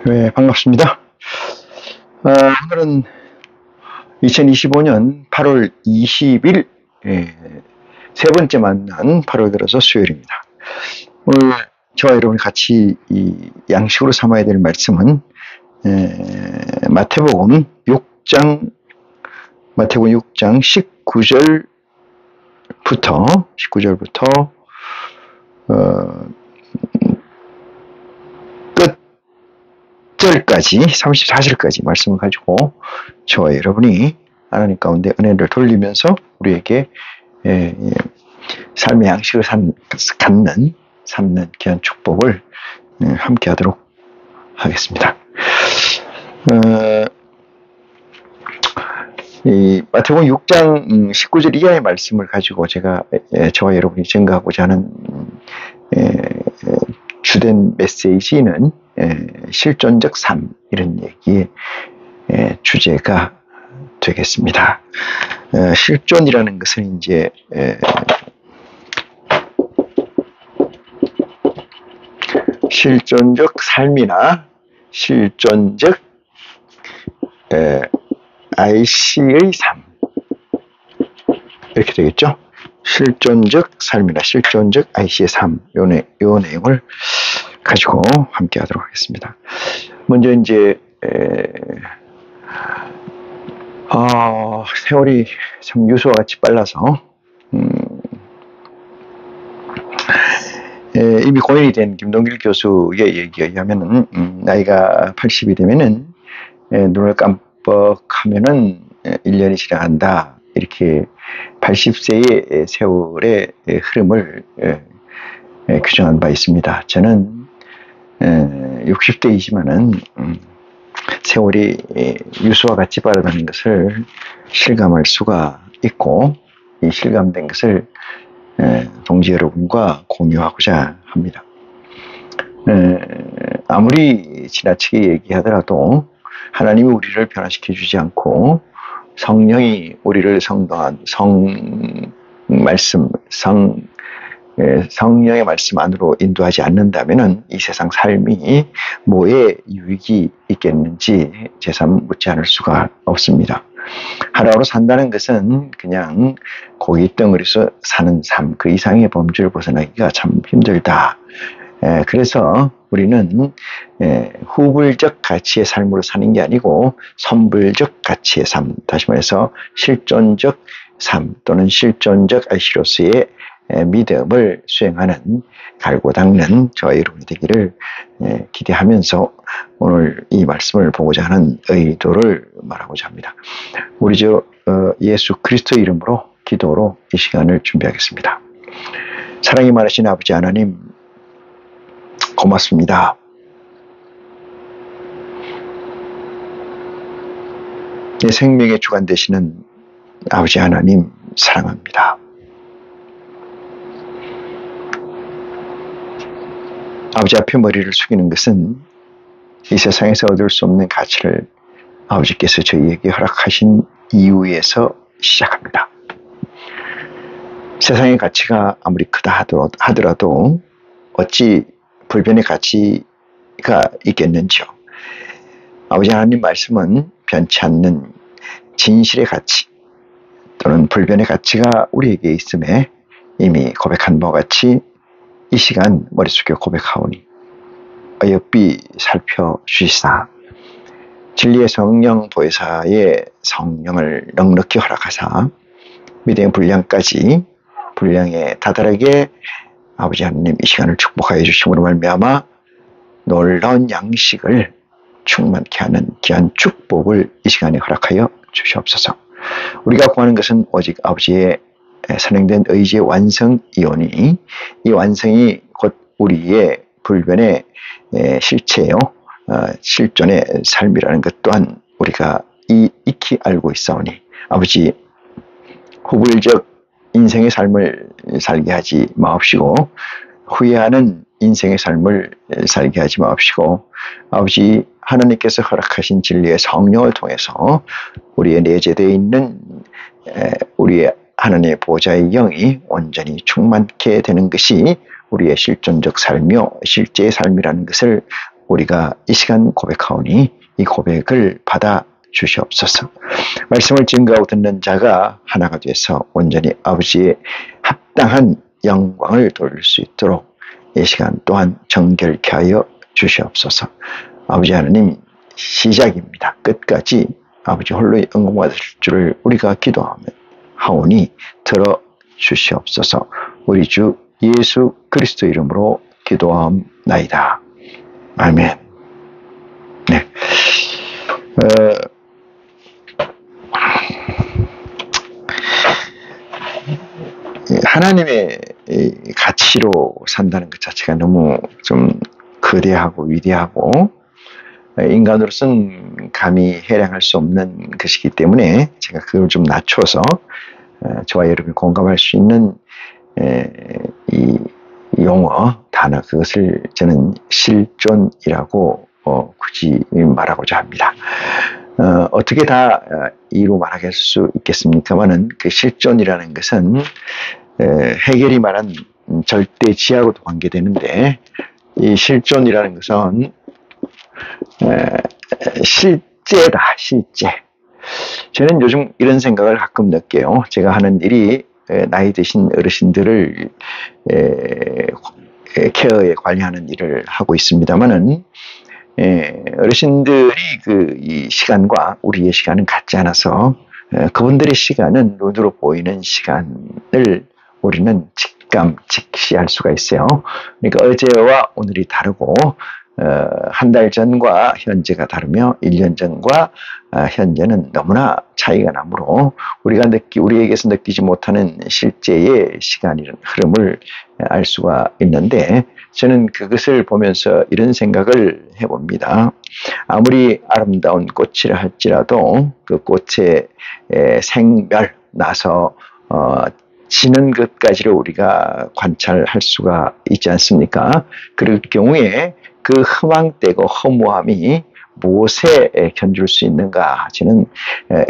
네, 반갑습니다. 오늘은 2025년 8월 20일 세 번째 만난 8월 들어서 수요일입니다. 오늘 저와 여러분이 같이 이 양식으로 삼아야 될 말씀은 마태복음 6장 19절부터 끝절까지 34절까지 말씀을 가지고 저와 여러분이 하나님 가운데 은혜를 돌리면서 우리에게 삶의 양식을 삼는 귀한 축복을 함께 하도록 하겠습니다. 이 마태복음 6장 19절 이하의 말씀을 가지고 제가 저와 여러분이 증거하고자 하는 주된 메시지는 실존적 삶, 이런 얘기의 주제가 되겠습니다. 실존이라는 것은 이제 실존적 삶이나 실존적 IC의 삶, 이렇게 되겠죠. 실존적 삶이나 실존적 IC의 삶, 요 내용을 가지고 함께 하도록 하겠습니다. 먼저 이제 세월이 참 유수와 같이 빨라서 이미 고인이 된 김동길 교수의 얘기에 의하면은 나이가 80이 되면은 눈을 깜빡하면은 1년이 지나간다, 이렇게 80세의 세월의 흐름을 규정한 바 있습니다. 저는 60대이지만은 세월이 유수와 같이 빠르다는 것을 실감할 수가 있고, 이 실감된 것을 동지 여러분과 공유하고자 합니다. 아무리 지나치게 얘기하더라도 하나님이 우리를 변화시켜 주지 않고 성령이 우리를 성령의 말씀 안으로 인도하지 않는다면은 이 세상 삶이 뭐에 유익이 있겠는지 제삼 묻지 않을 수가 없습니다. 하루하루 산다는 것은 그냥 고기 덩어리에서 사는 삶, 그 이상의 범주를 벗어나기가 참 힘들다. 그래서 우리는 후불적 가치의 삶으로 사는 게 아니고 선불적 가치의 삶, 다시 말해서 실존적 삶 또는 실존적 IC로서의 믿음을 수행하는, 갈고 닦는 저와 여러분이 되기를 기대하면서 오늘 이 말씀을 보고자 하는 의도를 말하고자 합니다. 우리 예수 그리스도의 이름으로 기도로 이 시간을 준비하겠습니다. 사랑이 많으신 아버지 하나님, 고맙습니다. 내 생명의 주관 되시는 아버지 하나님, 사랑합니다. 아버지 앞에 머리를 숙이는 것은 이 세상에서 얻을 수 없는 가치를 아버지께서 저희에게 허락하신 이유에서 시작합니다. 세상의 가치가 아무리 크다 하더라도 어찌 불변의 가치가 있겠는지요. 아버지 하나님 말씀은 변치 않는 진실의 가치 또는 불변의 가치가 우리에게 있음에 이미 고백한 바와 같이 이 시간 머리 숙여 고백하오니 어여삐 살펴주시사 진리의 성령 보혜사의 성령을 넉넉히 허락하사 믿음의 분량에 다다르게 아버지 하나님 이 시간을 축복하여 주심으로 말미암아 놀라운 양식을 충만케 하는 귀한 축복을 이 시간에 허락하여 주시옵소서. 우리가 구하는 것은 오직 아버지의 선행된 의지의 완성이오니 이 완성이 곧 우리의 불변의 실체요, 실존의 삶이라는 것 또한 우리가 익히 알고 있사오니 아버지, 후불적 인생의 삶을 살게 하지 마옵시고 후회하는 인생의 삶을 살게 하지 마옵시고 아버지, 하나님께서 허락하신 진리의 성령을 통해서 우리의 내재되어 있는 우리의 하나님의 보좌의 영이 온전히 충만케 되는 것이 우리의 실존적 삶이요 실제의 삶이라는 것을 우리가 이 시간 고백하오니 이 고백을 받아 주시옵소서. 말씀을 증거하고 듣는 자가 하나가 돼서 온전히 아버지의 합당한 영광을 돌릴 수 있도록 이 시간 또한 정결케 하여 주시옵소서. 아버지 하나님, 시작입니다. 끝까지 아버지 홀로 영광받을 줄을 우리가 기도하오니 들어주시옵소서. 우리 주 예수 그리스도 이름으로 기도하옵나이다. 아멘. 네. 하나님의 가치로 산다는 것 자체가 너무 좀 거대하고 위대하고 인간으로서는 감히 해량할 수 없는 것이기 때문에 제가 그걸 좀 낮춰서 저와 여러분이 공감할 수 있는 이 용어, 단어, 그것을 저는 실존이라고 굳이 말하고자 합니다. 어떻게 다 이루 말할 수 있겠습니까만은 그 실존이라는 것은 해겔이 말한 절대지하고도 관계되는데 이 실존이라는 것은 실제다, 실제. 저는 요즘 이런 생각을 가끔 느껴요. 제가 하는 일이 나이 드신 어르신들을 케어에 관리하는 일을 하고 있습니다만은 어르신들이 이 시간과 우리의 시간은 같지 않아서 그분들의 시간은 눈으로 보이는 시간을 우리는 직시할 수가 있어요. 그러니까 어제와 오늘이 다르고 한 달 전과 현재가 다르며 1년 전과 현재는 너무나 차이가 나므로 우리에게서 느끼지 못하는 실제의 시간의 흐름을 알 수가 있는데 저는 그것을 보면서 이런 생각을 해봅니다. 아무리 아름다운 꽃이라 할지라도 그 꽃의 생멸 나서 지는 것까지를 우리가 관찰할 수가 있지 않습니까? 그럴 경우에 그 허망되고 허무함이 무엇에 견줄 수 있는가? 저는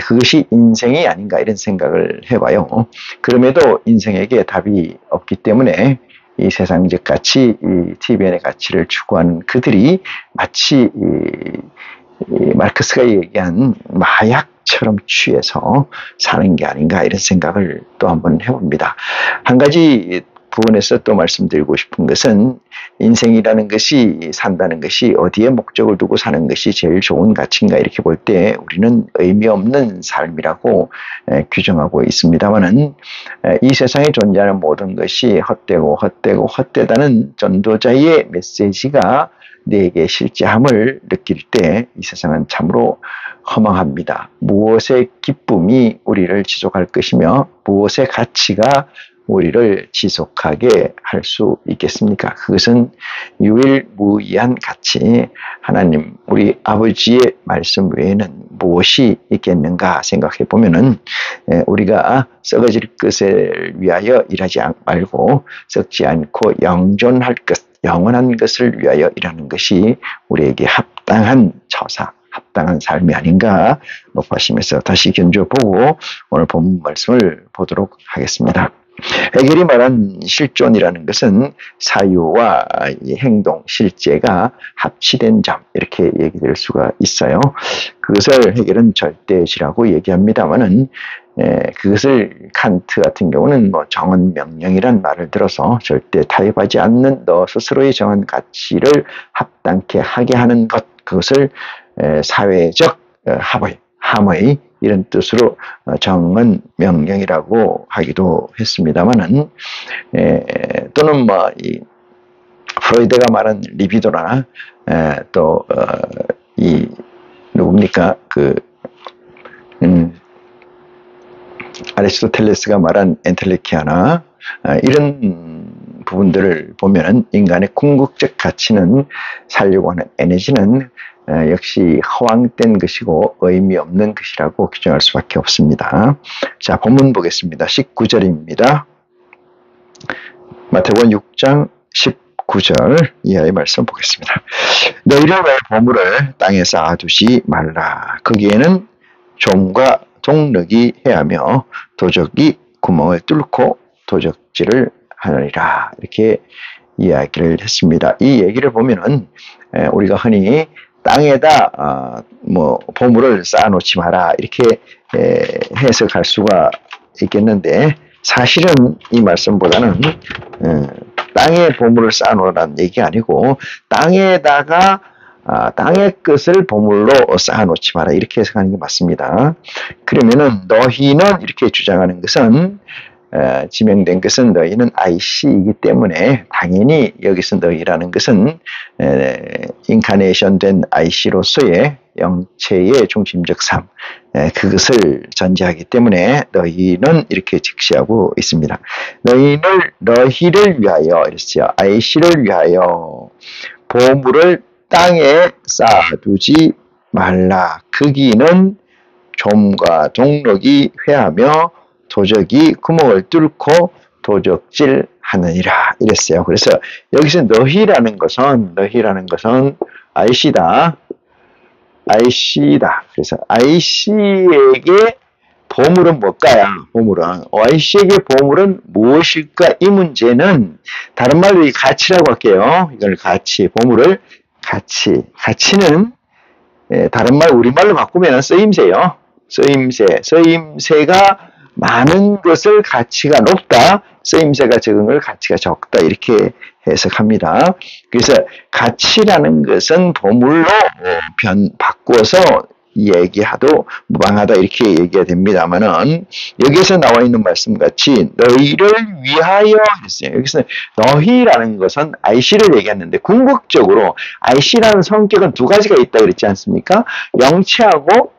그것이 인생이 아닌가 이런 생각을 해봐요. 그럼에도 인생에게 답이 없기 때문에 이 세상적 가치, 이 TVN의 가치를 추구하는 그들이 마치 마르크스가 얘기한 마약처럼 취해서 사는 게 아닌가 이런 생각을 또 한번 해봅니다. 한 가지 부분에서 또 말씀드리고 싶은 것은 인생이라는 것이 산다는 것이 어디에 목적을 두고 사는 것이 제일 좋은 가치인가 이렇게 볼 때 우리는 의미 없는 삶이라고 규정하고 있습니다만은 이 세상에 존재하는 모든 것이 헛되고 헛되다는 전도자의 메시지가 내게 실제함을 느낄 때 이 세상은 참으로 허망합니다. 무엇의 기쁨이 우리를 지속할 것이며 무엇의 가치가 우리를 지속하게 할 수 있겠습니까? 그것은 유일무이한 가치, 하나님 우리 아버지의 말씀 외에는 무엇이 있겠는가 생각해 보면은 우리가 썩어질 것을 위하여 일하지 말고 썩지 않고 영존할 것, 영원한 것을 위하여 일하는 것이 우리에게 합당한 처사, 합당한 삶이 아닌가 높아심에서 다시 견주어보고 오늘 본문 말씀을 보도록 하겠습니다. 해겔이 말한 실존이라는 것은 사유와 이 행동, 실제가 합치된 점 이렇게 얘기될 수가 있어요. 그것을 해겔은 절대시라고 얘기합니다만은 그것을 칸트 같은 경우는 정한 명령이란 말을 들어서 절대 타협하지 않는 너 스스로의 정한 가치를 합당케 하게 하는 것, 그것을 사회적 함의 이런 뜻으로 정한 명령이라고 하기도 했습니다만은 또는 이 프로이드가 말한 리비도나 또 이 누굽니까 아리스토텔레스가 말한 엔텔레키아나 이런 부분들을 보면은 인간의 궁극적 가치는 살려고 하는 에너지는 역시 허황된 것이고 의미 없는 것이라고 규정할 수밖에 없습니다. 자, 본문 보겠습니다. 19절입니다. 마태복음 6장 19절 이하의 말씀 보겠습니다. 너희를 왜 보물을 땅에 쌓아두지 말라. 거기에는 좀과 동력이 해하며 도적이 구멍을 뚫고 도적질을 하느니라. 이렇게 이야기를 했습니다. 이 얘기를 보면은 우리가 흔히 땅에다 보물을 쌓아놓지 마라 이렇게 해석할 수가 있겠는데, 사실은 이 말씀보다는 땅에 보물을 쌓아놓으라는 얘기가 아니고 땅에다가 땅의 것을 보물로 쌓아놓지 마라 이렇게 해석하는 게 맞습니다. 그러면은 너희는 이렇게 주장하는 것은 지명된 것은 너희는 IC이기 때문에 당연히 여기서 너희라는 것은 인카네이션 된 IC로서의 영체의 중심적 삶, 그것을 전제하기 때문에 너희는 이렇게 직시하고 있습니다. 너희를 위하여 이랬어요. IC를 위하여 보물을 땅에 쌓아두지 말라. 거기는 좀과 동록이 회하며 도적이 구멍을 뚫고 도적질 하느니라 이랬어요. 그래서 여기서 너희라는 것은 IC다. 그래서 IC에게 보물은 뭘까요? IC에게 보물은 무엇일까? 이 문제는 다른 말로 이 가치라고 할게요. 이걸 가치, 보물을 가치는 다른 말 우리말로 바꾸면 쓰임새요. 쓰임새가 많은 것을 가치가 높다, 쓰임새가 적은 걸 가치가 적다 이렇게 해석합니다. 그래서 가치라는 것은 보물로 바꾸어서 얘기하도 무방하다 이렇게 얘기가 됩니다만은, 여기에서 나와 있는 말씀같이 너희를 위하여 했어요. 여기서 너희라는 것은 IC를 얘기했는데, 궁극적으로 IC라는 성격은 두 가지가 있다 그랬지 않습니까? 영체하고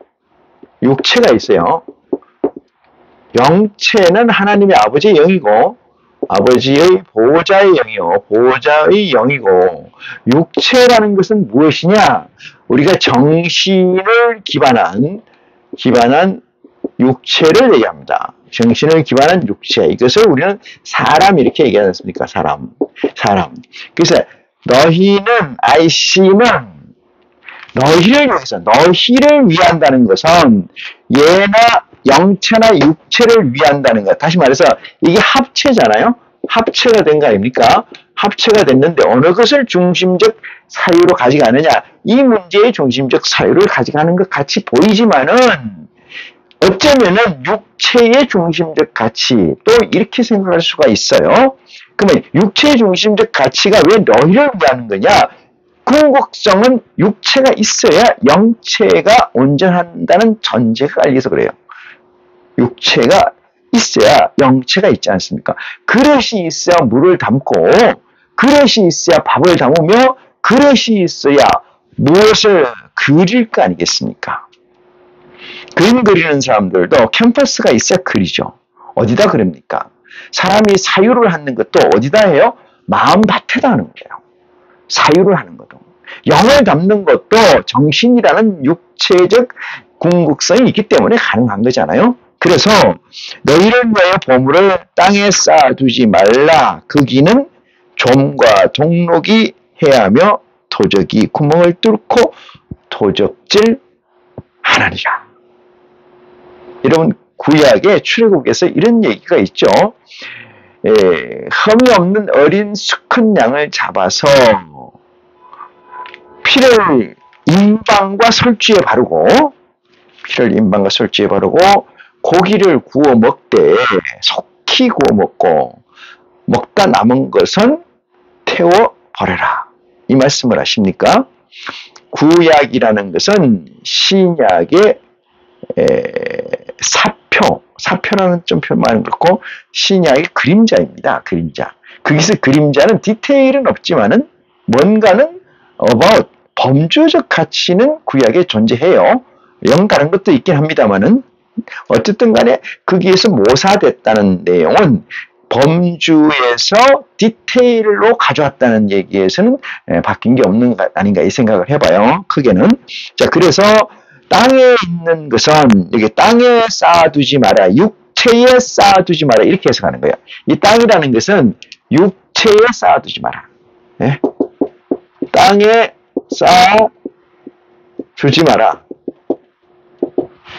육체가 있어요. 영체는 하나님의 아버지의 영이고 아버지의 보호자의 영이고, 육체라는 것은 무엇이냐? 우리가 정신을 기반한 육체를 얘기합니다. 정신을 기반한 육체, 이것을 우리는 사람 이렇게 얘기하지 않습니까? 사람. 그래서 너희는, IC는 너희를 위한다는 것은 영체나 육체를 위한다는 것. 다시 말해서 이게 합체잖아요. 합체가 된 거 아닙니까? 합체가 됐는데 어느 것을 중심적 사유로 가져가느냐, 이 문제의 중심적 사유를 가져가는 것 같이 보이지만은, 어쩌면은 육체의 중심적 가치, 또 이렇게 생각할 수가 있어요. 그러면 육체의 중심적 가치가 왜 너희를 위하는 거냐? 궁극성은 육체가 있어야 영체가 온전한다는 전제가 깔려서 그래요. 육체가 있어야 영체가 있지 않습니까? 그릇이 있어야 물을 담고, 그릇이 있어야 밥을 담으며, 그릇이 있어야 무엇을 그릴 거 아니겠습니까? 그림 그리는 사람들도 캠퍼스가 있어야 그리죠. 어디다 그립니까? 사람이 사유를 하는 것도 어디다 해요? 마음밭에다 하는 거예요. 사유를 하는 것도. 영을 담는 것도 정신이라는 육체적 궁극성이 있기 때문에 가능한 거잖아요. 그래서 너희를 위하여 보물을 땅에 쌓아두지 말라. 거기는 좀과 동록이 해하며 도적이 구멍을 뚫고 도적질 하느니라. 여러분, 구약의 출애굽에서 이런 얘기가 있죠. 흠이 없는 어린 수컷 양을 잡아서 피를 인방과 설주에 바르고 고기를 구워 먹되 속히 구워 먹고 먹다 남은 것은 태워 버려라. 이 말씀을 하십니까? 구약이라는 것은 신약의 사표라는 좀 표현만 그렇고 신약의 그림자입니다. 그림자. 거기서 그림자는 디테일은 없지만은 뭔가는 about 범주적 가치는 구약에 존재해요. 영 다른 것도 있긴 합니다만은 어쨌든 간에 거기에서 모사됐다는 내용은 범주에서 디테일로 가져왔다는 얘기에서는 바뀐 게 없는 것 아닌가 이 생각을 해봐요. 크게는. 자, 그래서 땅에 있는 것은 여기 땅에 쌓아두지 마라, 육체에 쌓아두지 마라 이렇게 해석하는 거예요. 이 땅이라는 것은 육체에 쌓아두지 마라. 네? 땅에 쌓아두지 마라.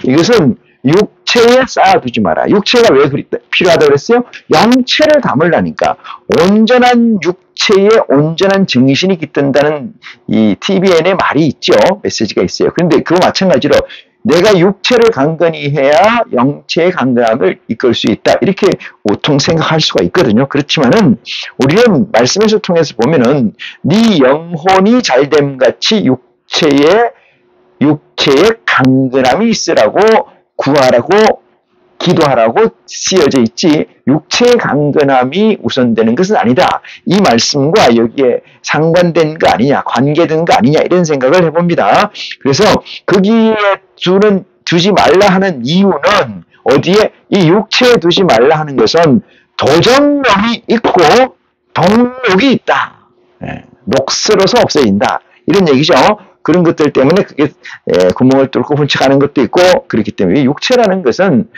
이것은 육체에 쌓아두지 마라. 육체가 왜 필요하다고 그랬어요? 영체를 담으려니까. 온전한 육체에 온전한 정신이 깃든다는 이 TVN의 말이 있죠. 메시지가 있어요. 그런데 그거 마찬가지로 내가 육체를 강건히 해야 영체의 강건함을 이끌 수 있다. 이렇게 보통 생각할 수가 있거든요. 그렇지만은 우리는 말씀에서 통해서 보면은 네 영혼이 잘됨 같이 육체의 강건함이 있으라고 구하라고 기도하라고 쓰여져 있지 육체의 강건함이 우선되는 것은 아니다. 이 말씀과 여기에 상관된 거 아니냐, 관계된 거 아니냐 이런 생각을 해봅니다. 그래서 거기에 두지 말라 하는 이유는 어디에? 이 육체에 두지 말라 하는 것은 도정놈이 있고 동록이 있다. 녹슬어서 없어진다. 이런 얘기죠. 그런 것들 때문에 그게 구멍을 뚫고 훔쳐가는 것도 있고 그렇기 때문에 육체라는 것은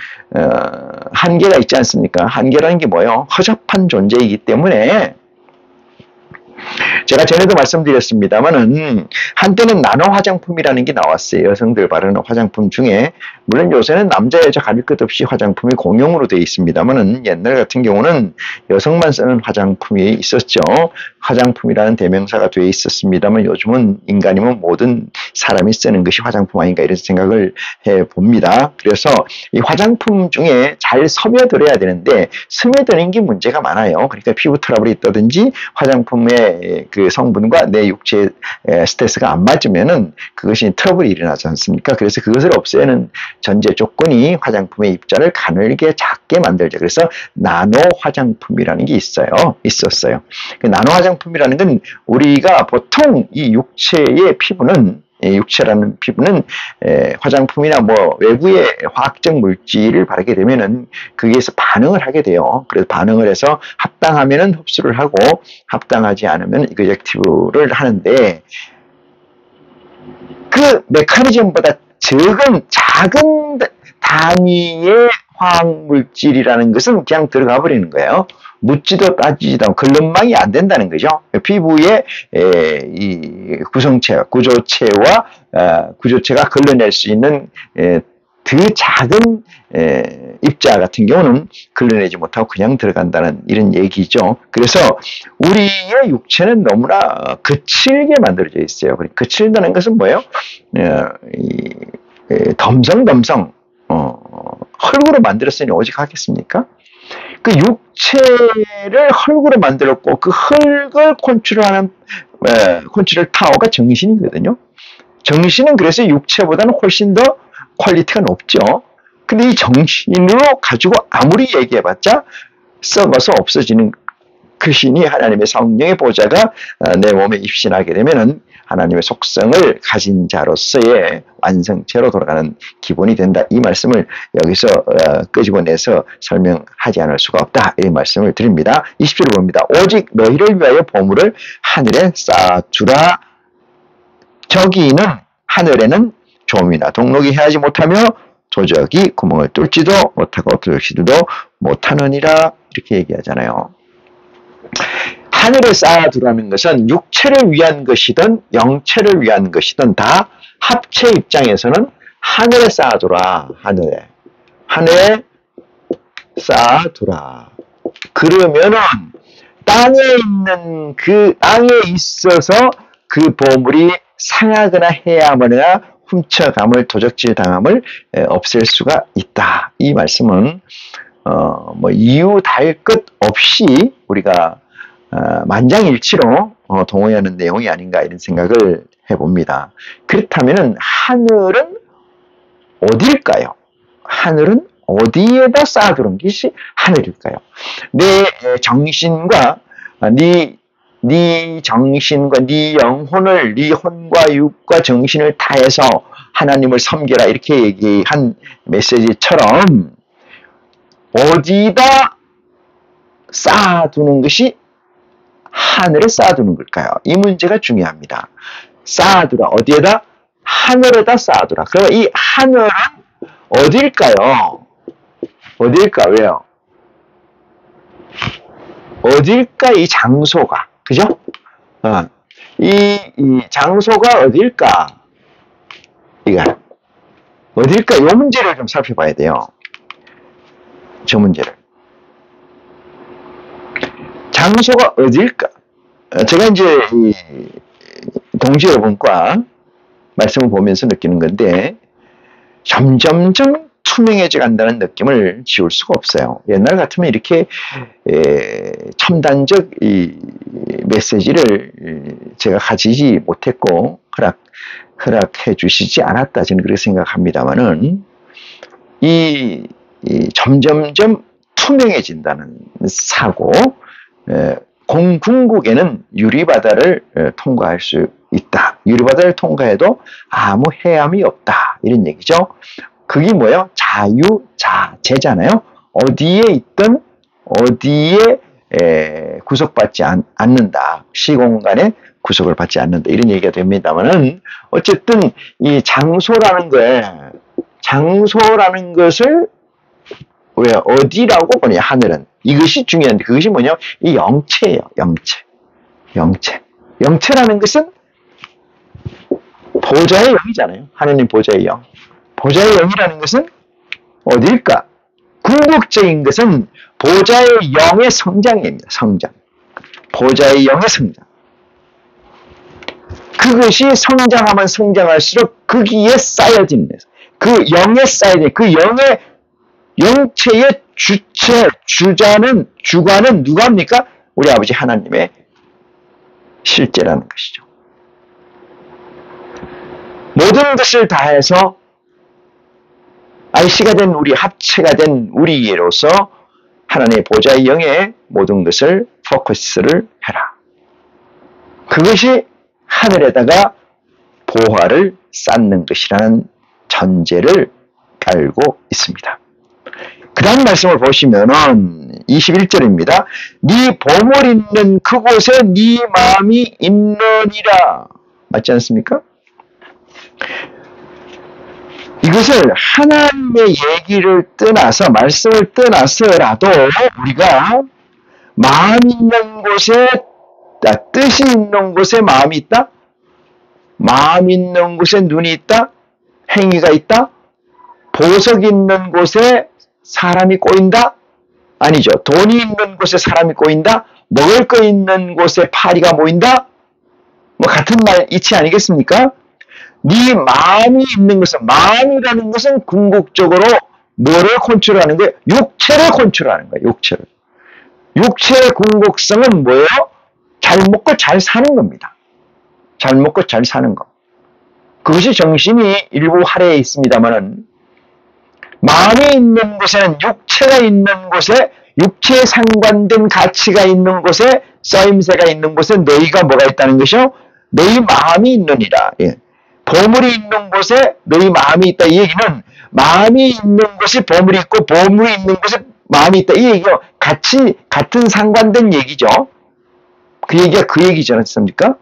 한계가 있지 않습니까? 한계라는 게 뭐예요? 허접한 존재이기 때문에 제가 전에도 말씀드렸습니다만은 한때는 나노 화장품이라는 게 나왔어요. 여성들 바르는 화장품 중에 물론 요새는 남자 여자 가릴 것 없이 화장품이 공용으로 되어 있습니다만은 옛날 같은 경우는 여성만 쓰는 화장품이 있었죠. 화장품이라는 대명사가 되어 있었습니다만 요즘은 인간이면 모든 사람이 쓰는 것이 화장품 아닌가 이런 생각을 해봅니다. 그래서 이 화장품 중에 잘 스며들어야 되는데 스며드는 게 문제가 많아요. 그러니까 피부 트러블이 있다든지 화장품의 그 성분과 내 육체의 스트레스가 안 맞으면은 그것이 트러블이 일어나지 않습니까? 그래서 그것을 없애는 전제 조건이 화장품의 입자를 가늘게 작게 만들죠. 그래서 나노 화장품이라는 게 있었어요. 그 나노 화장품이라는 건 우리가 보통 이 육체의 피부는 육체라는 피부는 화장품이나 뭐 외부의 화학적 물질을 바르게 되면은 거기에서 반응을 하게 돼요. 그래서 반응을 해서 합당하면은 흡수를 하고 합당하지 않으면 이그젝티브를 하는데 그 메커니즘보다 작은 단위의 화학물질이라는 것은 그냥 들어가 버리는 거예요. 묻지도 따지지도 않고 걸름망이 안 된다는 거죠. 피부의 이 구조체와 구조체가 걸러낼 수 있는 그 작은 입자 같은 경우는 걸러내지 못하고 그냥 들어간다는 이런 얘기죠. 그래서 우리의 육체는 너무나 거칠게 만들어져 있어요. 거칠다는 것은 뭐예요? 덤성덤성 흙으로 만들었으니 오직 하겠습니까? 그 육체를 흙으로 만들었고 그 흙을 컨트롤하는 컨트롤 타워가 정신이거든요. 정신은 그래서 육체보다는 훨씬 더 퀄리티가 높죠. 근데 이 정신으로 가지고 아무리 얘기해봤자 썩어서 없어지는 그 신이 하나님의 성령의 보좌가 내 몸에 입신하게 되면은 하나님의 속성을 가진 자로서의 완성체로 돌아가는 기본이 된다. 이 말씀을 여기서 끄집어내서 설명하지 않을 수가 없다. 이 말씀을 드립니다. 20절을 봅니다. 오직 너희를 위하여 보물을 하늘에 쌓아주라. 저기는 하늘에는 조미나 동록이 해하지 못하며 도적이 구멍을 뚫지도 못하고 도적질도 못하느니라. 이렇게 얘기하잖아요. 하늘에 쌓아두라는 것은 육체를 위한 것이든 영체를 위한 것이든 다 합체 입장에서는 하늘에 쌓아두라. 하늘에 쌓아두라. 그러면은 땅에 있어서 그 보물이 상하거나 해야하거나 훔쳐감을 도적질 당함을 없앨 수가 있다. 이 말씀은 이유 달 것 없이 우리가 만장일치로 동의하는 내용이 아닌가 이런 생각을 해봅니다. 그렇다면은 하늘은 어딜까요? 하늘은 어디에다 쌓아두는 것이 하늘일까요? 내 정신과 네 정신과 네 영혼을 네 혼과 육과 정신을 다해서 하나님을 섬겨라 이렇게 얘기한 메시지처럼 어디다 쌓아두는 것이 하늘에 쌓아두는 걸까요? 이 문제가 중요합니다. 쌓아두라. 어디에다? 하늘에다 쌓아두라. 그럼 이 하늘은 어딜까요? 어딜까? 왜요? 어딜까? 이 장소가. 그죠? 이 장소가 어딜까? 이거 어딜까? 이 문제를 좀 살펴봐야 돼요. 저 문제를. 장소가 어딜까? 제가 이제 이 동지 여러분과 말씀을 보면서 느끼는 건데 점점점 투명해져 간다는 느낌을 지울 수가 없어요. 옛날 같으면 이렇게 첨단적 이 메시지를 제가 가지지 못했고 허락해 주시지 않았다 저는 그렇게 생각합니다만은 이 점점점 투명해진다는 사고, 공궁국에는 유리바다를 통과할 수 있다. 유리바다를 통과해도 아무 해함이 없다. 이런 얘기죠. 그게 뭐예요? 자유자재잖아요. 어디에 있든 어디에 구속받지 않는다. 시공간에 구속을 받지 않는다. 이런 얘기가 됩니다만은 어쨌든 이 장소라는 것을 왜 어디라고 보냐? 하늘은 이것이 중요한데 그것이 뭐냐? 이 영체예요. 영체라는 것은 보좌의 영이잖아요. 하느님 보좌의 영. 보좌의 영이라는 것은 어딜까? 궁극적인 것은 보좌의 영의 성장입니다. 성장. 보좌의 영의 성장. 그것이 성장하면 성장할수록 거기에 쌓여지는 거예요. 그 영에 쌓여진 그 영의 영체의 주관은 누가 합니까? 우리 아버지 하나님의 실제라는 것이죠. 모든 것을 다해서 IC가 된 우리, 합체가 된 우리로서 하나님의 보좌의 영에 모든 것을 포커스를 해라. 그것이 하늘에다가 보화를 쌓는 것이라는 전제를 깔고 있습니다. 그 다음 말씀을 보시면은 21절입니다. 네 보물 있는 그곳에 네 마음이 있느니라. 맞지 않습니까? 이것을 하나님의 얘기를 떠나서 말씀을 떠나서라도 우리가 마음 있는 곳에 뜻이 있는 곳에 마음이 있다? 마음 있는 곳에 눈이 있다? 행위가 있다? 보석 있는 곳에 사람이 꼬인다? 아니죠. 돈이 있는 곳에 사람이 꼬인다? 먹을 거 있는 곳에 파리가 모인다? 뭐 같은 말 이치 아니겠습니까? 네 마음이 있는 것은, 마음이라는 것은 궁극적으로 뭐를 컨트롤하는 거예요? 육체를 컨트롤하는 거예요. 육체의 궁극성은 뭐예요? 잘 먹고 잘 사는 겁니다. 잘 먹고 잘 사는 것. 그것이 정신이 일부 할애에 있습니다만은 마음이 있는 곳에는 육체가 있는 곳에 육체에 상관된 가치가 있는 곳에 쓰임새가 있는 곳에 너희가 뭐가 있다는 것이요? 너희 마음이 있느니라. 예. 보물이 있는 곳에 너희 마음이 있다. 이 얘기는 마음이 있는 곳에 보물이 있고 보물이 있는 곳에 마음이 있다. 이 얘기요. 같은 상관된 얘기죠. 그 얘기가 그 얘기지 않습니까?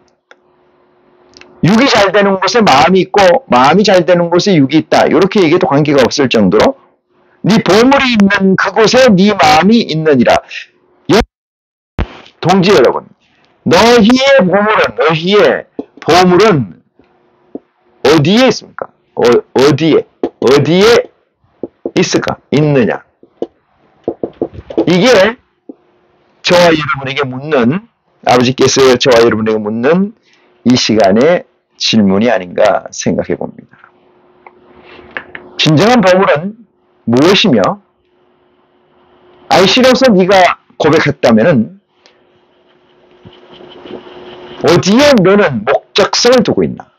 육이 잘 되는 곳에 마음이 있고 마음이 잘 되는 곳에 육이 있다. 이렇게 얘기해도 관계가 없을 정도로 네 보물이 있는 그곳에 네 마음이 있느니라. 동지 여러분, 너희의 보물은 어디에 있습니까? 어디에 있을까? 있느냐? 이게 저와 여러분에게 묻는, 아버지께서 저와 여러분에게 묻는 이 시간의 질문이 아닌가 생각해 봅니다. 진정한 보물은 무엇이며, IC로서 네가 고백했다면은 어디에 너는 목적성을 두고 있나?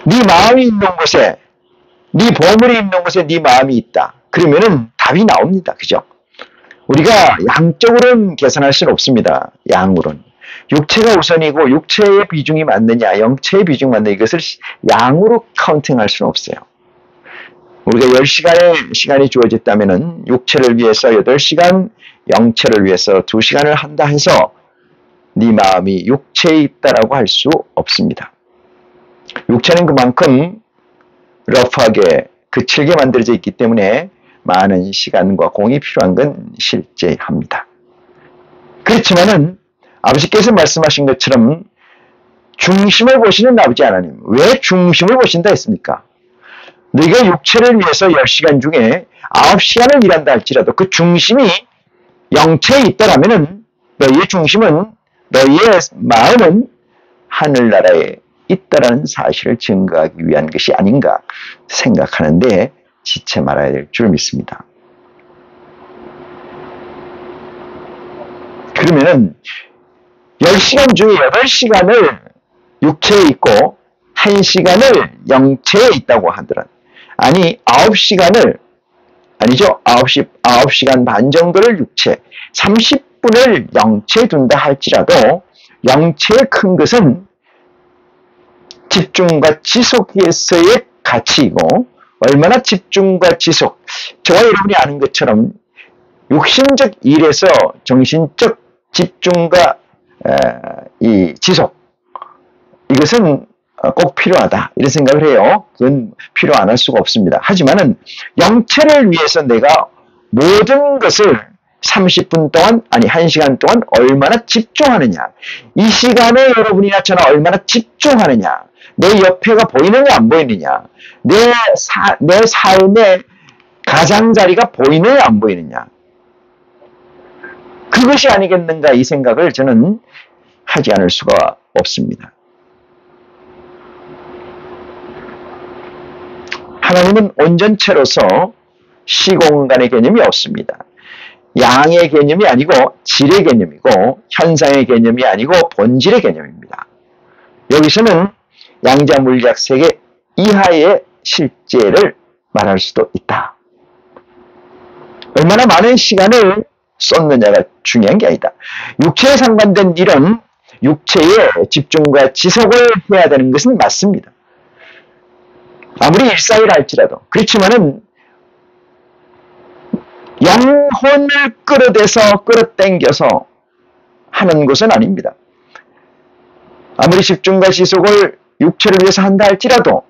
네 마음이 있는 곳에, 네 보물이 있는 곳에 네 마음이 있다. 그러면은 답이 나옵니다. 그죠? 우리가 양적으로는 계산할 수는 없습니다. 양으로는. 육체가 우선이고 육체의 비중이 맞느냐, 영체의 비중이 맞느냐, 이것을 양으로 카운팅할 수는 없어요. 우리가 10시간의 시간이 주어졌다면은 육체를 위해서 8시간, 영체를 위해서 2시간을 한다 해서 네 마음이 육체에 있다라고 할 수 없습니다. 육체는 그만큼 러프하게 거칠게 만들어져 있기 때문에 많은 시간과 공이 필요한 건 실제합니다. 그렇지만은 아버지께서 말씀하신 것처럼 중심을 보시는 아버지 하나님, 왜 중심을 보신다 했습니까? 너희가 육체를 위해서 10시간 중에 9시간을 일한다 할지라도 그 중심이 영체에 있더라면 너희의 중심은, 너희의 마음은 하늘나라에 있다라는 사실을 증거하기 위한 것이 아닌가 생각하는데 지체 말아야 될 줄 믿습니다. 그러면은 10시간 중에 8시간을 육체에 있고 1시간을 영체에 있다고 하더라. 아니 9시간을, 아니죠. 9시간 반 정도를 육체, 30분을 영체에 둔다 할지라도 영체의 큰 것은 집중과 지속에서의 가치이고, 얼마나 집중과 지속, 저와 여러분이 아는 것처럼 육신적 일에서 정신적 집중과 이 지속, 이것은 꼭 필요하다 이런 생각을 해요. 그건 필요 안 할 수가 없습니다. 하지만은 영체를 위해서 내가 모든 것을 30분 동안, 아니 1시간 동안 얼마나 집중하느냐, 이 시간에 여러분이나 저나 얼마나 집중하느냐, 내 옆에가 보이느냐 안 보이느냐, 내 삶의 가장자리가 보이느냐 안 보이느냐, 그것이 아니겠는가 이 생각을 저는 하지 않을 수가 없습니다. 하나님은 온전체로서 시공간의 개념이 없습니다. 양의 개념이 아니고 질의 개념이고, 현상의 개념이 아니고 본질의 개념입니다. 여기서는 양자 물리학 세계 이하의 실제를 말할 수도 있다. 얼마나 많은 시간을 쏟느냐가 중요한 게 아니다. 육체에 상관된 일은 육체의 집중과 지속을 해야 되는 것은 맞습니다. 아무리 일상이라 할지라도. 그렇지만은 영혼을 끌어당겨서 하는 것은 아닙니다. 아무리 집중과 지속을 육체를 위해서 한다 할지라도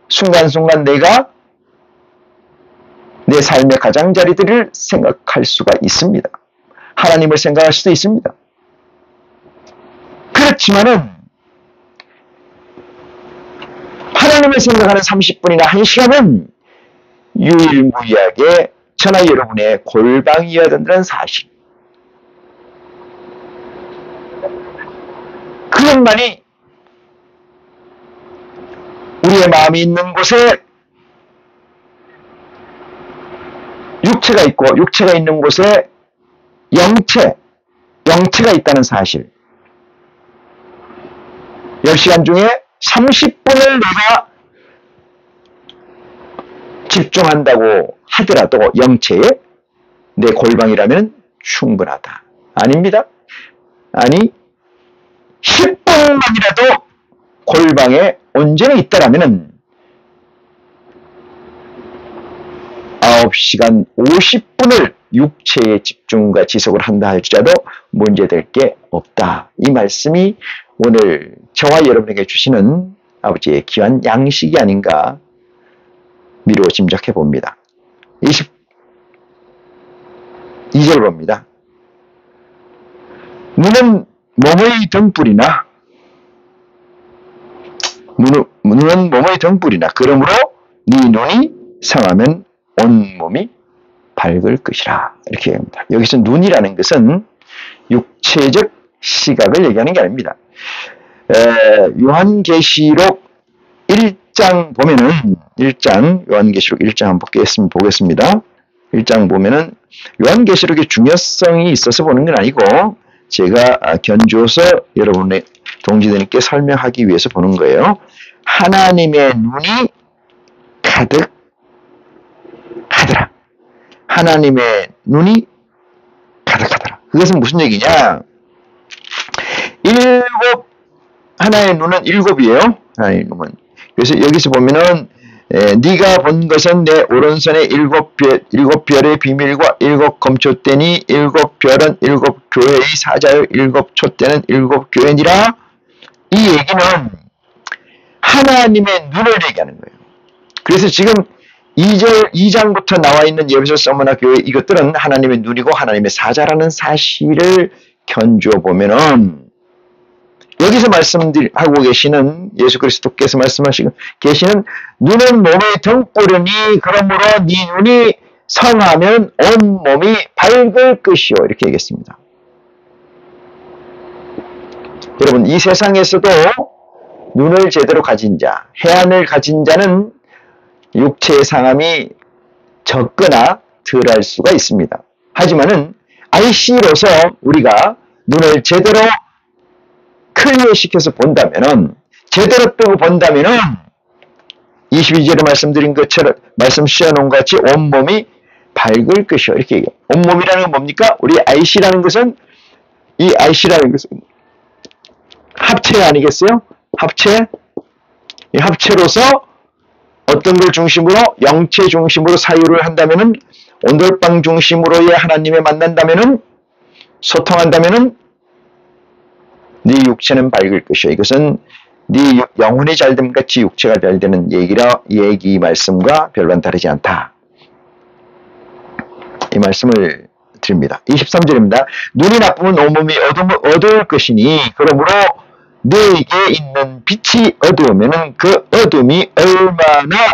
순간순간 내가 내 삶의 가장자리들을 생각할 수가 있습니다. 하나님을 생각할 수도 있습니다. 그렇지만은 하나님을 생각하는 30분이나 1시간은 유일무이하게 저나 여러분의 골방이어야 된다는 사실. 그것만이 우리의 마음이 있는 곳에 육체가 있고, 육체가 있는 곳에 영체가 있다는 사실. 10시간 중에 30분을 내가 집중한다고 하더라도 영체에 내 골방이라면 충분하다. 아닙니다. 아니 10분만이라도 골방에 온전히 있다라면 9시간 50분을 육체의 집중과 지속을 한다 할지라도 문제될 게 없다. 이 말씀이 오늘 저와 여러분에게 주시는 아버지의 귀한 양식이 아닌가 미루어 짐작해 봅니다. 22절 봅니다. 눈은 몸의 등불이나 그러므로 네 눈이 성하면 온몸이 밝을 것이라. 이렇게 얘기합니다. 여기서 눈이라는 것은 육체적 시각을 얘기하는 게 아닙니다. 요한계시록 1장 보면은, 요한계시록 1장 한번 보겠습니다. 1장 보면은, 요한계시록의 중요성이 있어서 보는 건 아니고, 제가 견주어서 여러분의 동지들께 설명하기 위해서 보는 거예요. 하나님의 눈이 가득하더라. 하나님의 눈이 가득하더라. 그것은 무슨 얘기냐? 하나의 눈은 7이에요. 하나의 눈은. 그래서 여기서 보면은 네가 본 것은 내 오른손에 7별의 비밀과 7 검초대니 7별은 7 교회의 사자요 7 촛대는 7 교회니라. 이 얘기는 하나님의 눈을 얘기하는 거예요. 그래서 지금 2장부터 나와 있는 예배소 서머나 교회, 이것들은 하나님의 눈이고 하나님의 사자라는 사실을 견주어 보면은 여기서 말씀하고 계시는 예수 그리스도께서 말씀하시고 계시는 눈은 몸의 등불이니 그러므로 네 눈이 성하면 온 몸이 밝을 것이요 이렇게 얘기했습니다. 여러분 이 세상에서도 눈을 제대로 가진 자, 해안을 가진 자는 육체의 상함이 적거나 덜할 수가 있습니다. 하지만은 IC로서 우리가 눈을 제대로 클리어시켜서 본다면은 제대로 뜨고 본다면은 22절에 말씀드린 것처럼 말씀 씌워놓은 것 같이 온몸이 밝을 것이요 이렇게 얘기해요. 온몸이라는 건 뭡니까? 우리 IC라는 것은 이 IC라는 것은 합체 아니겠어요? 합체? 이 합체로서 어떤 걸 중심으로 영체 중심으로 사유를 한다면은 온돌방 중심으로의 하나님에 만난다면은 소통한다면은 네 육체는 밝을 것이요. 이것은 네 영혼이 잘됨 같이 육체가 잘되는 얘기 말씀과 별반 다르지 않다. 이 말씀을 드립니다. 23절입니다. 눈이 나쁘면 온몸이 어두울 것이니 그러므로 너에게 있는 빛이 어두우면 그 어둠이 얼마나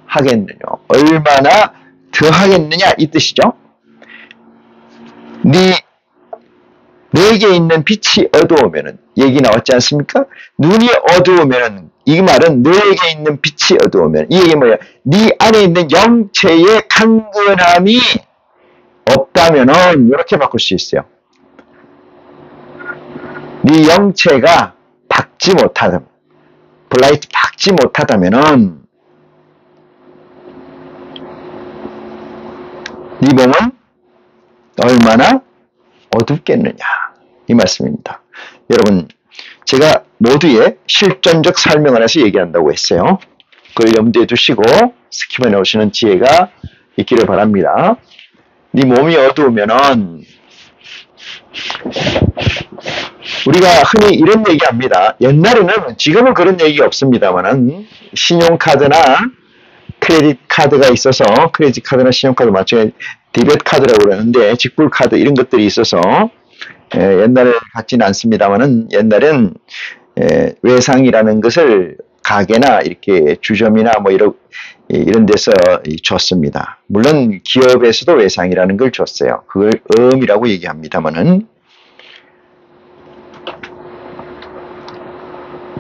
하겠느냐 얼마나 더하겠느냐 이 뜻이죠. 너에게 있는 빛이 어두우면 얘기 나왔지 않습니까? 눈이 어두우면 이 말은 너에게 있는 빛이 어두우면 이 얘기 뭐야? 네 안에 있는 영체의 강건함이 없다면은 이렇게 바꿀 수 있어요. 네 영체가 밝지 못하다면 블라이트 밝지 못하다면은 네 몸은 얼마나 어둡겠느냐 이 말씀입니다. 여러분 제가 모두의 실존적 설명 안에서 얘기한다고 했어요. 그걸 염두에 두시고 스킵해 놓으시는 지혜가 있기를 바랍니다. 네 몸이 어두우면은 우리가 흔히 이런 얘기합니다. 옛날에는 지금은 그런 얘기 없습니다만은 신용카드나 크레딧 카드가 있어서 크레딧 카드나 신용카드 마찬가지 데비트 카드라고 그러는데 직불 카드 이런 것들이 있어서 옛날에 같지는 않습니다만은 옛날엔 외상이라는 것을 가게나 이렇게 주점이나 뭐 이런 데서 줬습니다. 물론 기업에서도 외상이라는 걸 줬어요. 그걸 음이라고 얘기합니다만은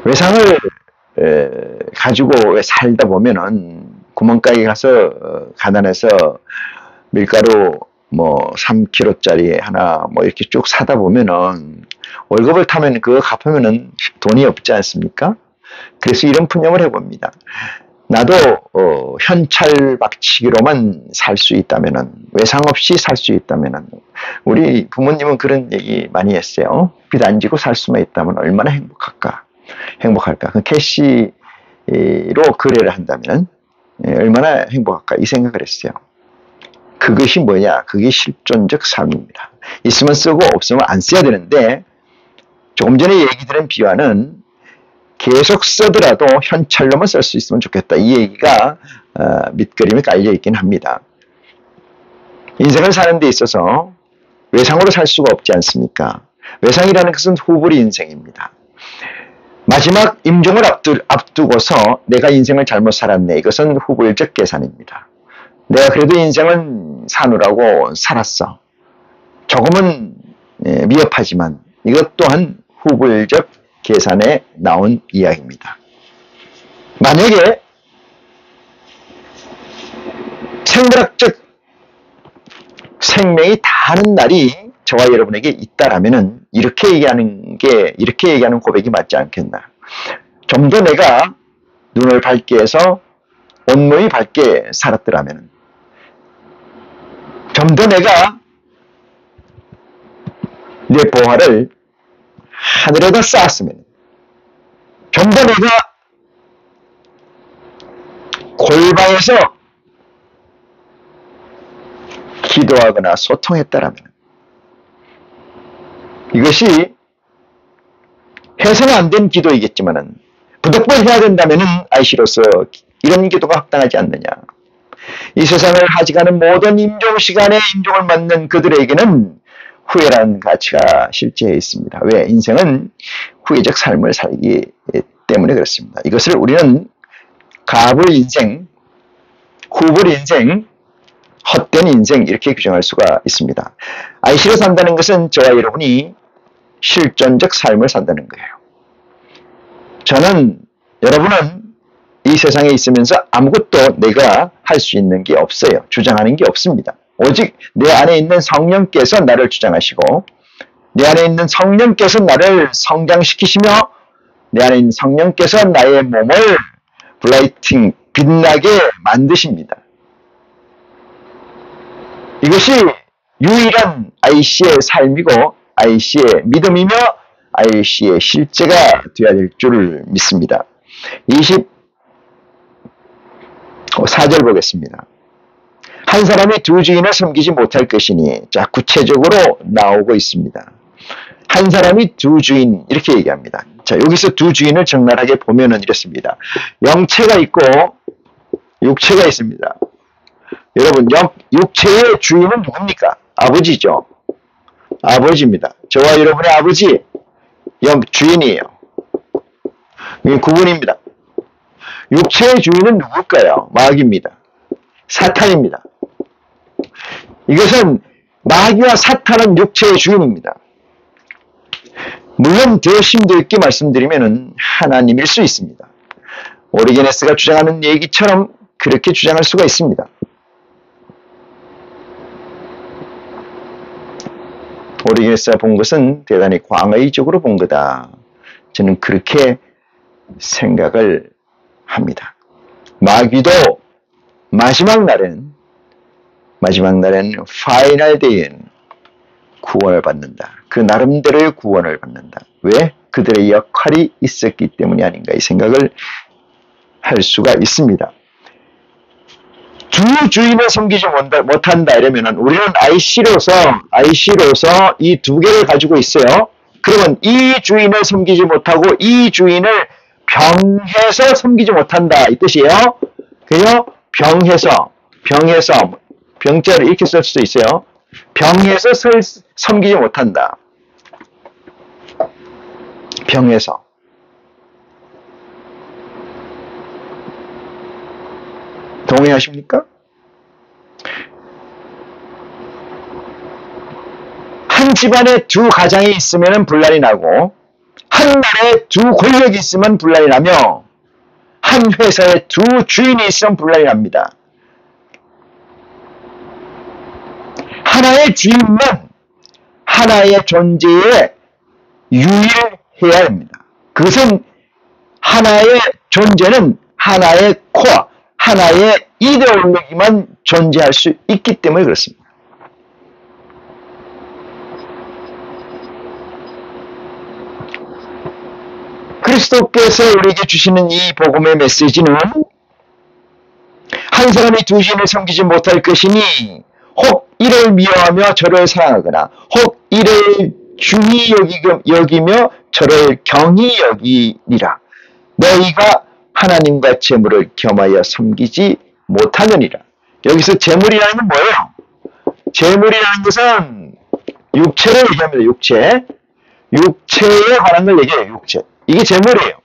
외상을 가지고 살다 보면은 구멍가게 가서 가난해서 밀가루 뭐 3kg짜리 하나 뭐 이렇게 쭉 사다 보면은 월급을 타면 그거 갚으면은 돈이 없지 않습니까? 그래서 이런 푸념을 해봅니다. 나도 현찰 박치기로만 살 수 있다면은 외상 없이 살 수 있다면은 우리 부모님은 그런 얘기 많이 했어요. 빚 안 지고 살 수만 있다면 얼마나 행복할까? 그 캐시로 거래를 한다면 얼마나 행복할까? 이 생각을 했어요. 그것이 뭐냐? 그게 실존적 삶입니다. 있으면 쓰고 없으면 안 써야 되는데 조금 전에 얘기 드린 비유는 계속 쓰더라도 현찰로만 쓸 수 있으면 좋겠다. 이 얘기가 밑그림에 깔려 있긴 합니다. 인생을 사는 데 있어서 외상으로 살 수가 없지 않습니까? 외상이라는 것은 후불이 인생입니다. 마지막 임종을 앞두고서 내가 인생을 잘못 살았네. 이것은 후불적 계산입니다. 내가 그래도 인생은 사느라고 살았어. 조금은 미흡하지만 이것 또한 후불적 계산에 나온 이야기입니다. 만약에 생물학적 생명이 다하는 날이 저와 여러분에게 있다라면은 이렇게 얘기하는 고백이 맞지 않겠나. 좀 더 내가 눈을 밝게 해서 온몸이 밝게 살았더라면, 좀 더 내가 내 보화를 하늘에다 쌓았으면, 좀 더 내가 골방에서 기도하거나 소통했다라면, 이것이 해서는 안 된 기도이겠지만은 부득불 해야 된다면은 IC로서 이런 기도가 합당하지 않느냐. 이 세상을 하직하는 모든 임종 시간에 임종을 맞는 그들에게는 후회라는 가치가 실제에 있습니다. 왜? 인생은 후회적 삶을 살기 때문에 그렇습니다. 이것을 우리는 가불 인생, 후불 인생, 헛된 인생 이렇게 규정할 수가 있습니다. IC로 산다는 것은 저와 여러분이 실존적 삶을 산다는 거예요. 저는, 여러분은 이 세상에 있으면서 아무것도 내가 할 수 있는 게 없어요. 주장하는 게 없습니다. 오직 내 안에 있는 성령께서 나를 주장하시고 내 안에 있는 성령께서 나를 성장시키시며 내 안에 있는 성령께서 나의 몸을 블라이팅, 빛나게 만드십니다. 이것이 유일한 IC의 삶이고 IC의 믿음이며 IC의 실제가 되어야 될 줄 믿습니다. 24절 보겠습니다. 한 사람이 두 주인을 섬기지 못할 것이니, 자, 구체적으로 나오고 있습니다. 한 사람이 두 주인, 이렇게 얘기합니다. 자, 여기서 두 주인을 적나라하게 보면은 이렇습니다. 영체가 있고 육체가 있습니다. 여러분, 육체의 주인은 누굽니까? 아버지죠. 아버지입니다. 저와 여러분의 아버지, 주인이에요. 이게 구분입니다. 육체의 주인은 누굴까요? 마귀입니다. 사탄입니다. 이것은 마귀와 사탄은 육체의 주인입니다. 물론 더 심도 있게 말씀드리면 하나님일 수 있습니다. 오리게네스가 주장하는 얘기처럼 그렇게 주장할 수가 있습니다. 오리게네스가 본 것은 대단히 광의적으로 본 거다. 저는 그렇게 생각을 합니다. 마귀도 마지막 날엔 파이널 데이엔 구원을 받는다. 그 나름대로의 구원을 받는다. 왜? 그들의 역할이 있었기 때문이 아닌가 이 생각을 할 수가 있습니다. 두 주인을 섬기지 못한다 이러면은 우리는 IC로서 이 두 개를 가지고 있어요. 그러면 이 주인을 섬기지 못하고 이 주인을 병해서 섬기지 못한다 이 뜻이에요. 그래요? 병해서 병자를 이렇게 쓸 수도 있어요. 병해서 섬기지 못한다. 병해서. 동의하십니까? 한 집안에 두 가장이 있으면 분란이 나고 한 나라에 두 권력이 있으면 분란이 나며 한 회사에 두 주인이 있으면 분란이 납니다. 하나의 주인만 하나의 존재에 유일해야 합니다. 그것은 하나의 존재는 하나의 코어, 하나의 이데올로기만 존재할 수 있기 때문에 그렇습니다. 그리스도께서 우리에게 주시는 이 복음의 메시지는 한 사람이 두 주인을 섬기지 못할 것이니 혹 이를 미워하며 저를 사랑하거나 혹 이를 중히 여기며 저를 경히 여기리라. 너희가 하나님과 재물을 겸하여 섬기지 못하느니라. 여기서 재물이라는 건 뭐예요? 재물이라는 것은 육체를 얘기합니다. 육체에 관한 걸 얘기해요. 육체. 이게 재물이에요.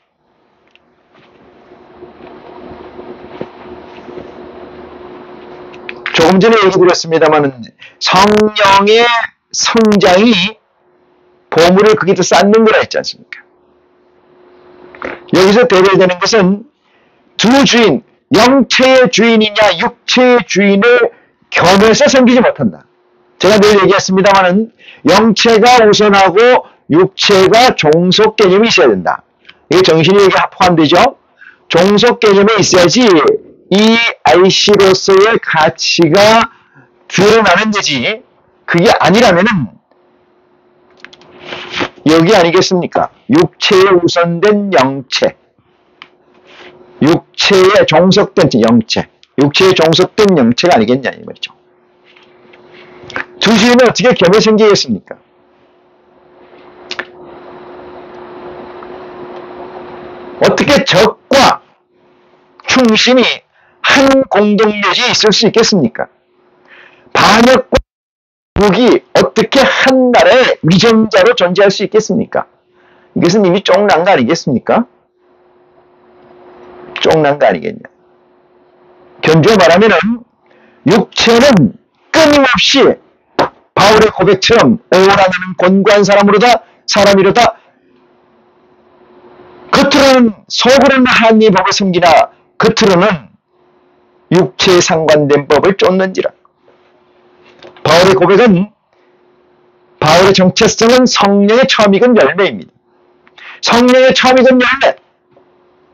조금 전에 얘기 드렸습니다만 성령의 성장이 보물을 거기다 쌓는 거라 했지 않습니까? 여기서 대별되는 것은 두 주인, 영체의 주인이냐 육체의 주인을 겸해서 섬기지 못한다. 제가 늘 얘기했습니다만 영체가 우선하고 육체가 종속 개념이 있어야 된다. 이게 정신이 여기 포함되죠? 종속 개념이 있어야지 이 IC로서의 가치가 드러나는 데지. 그게 아니라면은 여기 아니겠습니까? 육체에 우선된 영체, 육체에 종속된 영체, 육체에 종속된 영체가 아니겠냐 이 말이죠. 두 주인은 어떻게 겸해 섬기겠습니까? 어떻게 적과 충신이 한 공동묘지에 있을 수 있겠습니까? 반역과 북이 어떻게 한 나라의 위정자로 존재할 수 있겠습니까? 이것은 이미 쫑난 거 아니겠습니까? 쫑난 거 아니겠냐. 견주어 말하면은 육체는 끊임없이 바울의 고백처럼 오라는 권고한 사람이로다 겉으로는 속으로는 하나님의 법을 숨기나 겉으로는 육체에 상관된 법을 쫓는지라. 바울의 고백은 바울의 정체성은 성령의 처음 익은 열매입니다. 성령의 처음 익은 열매,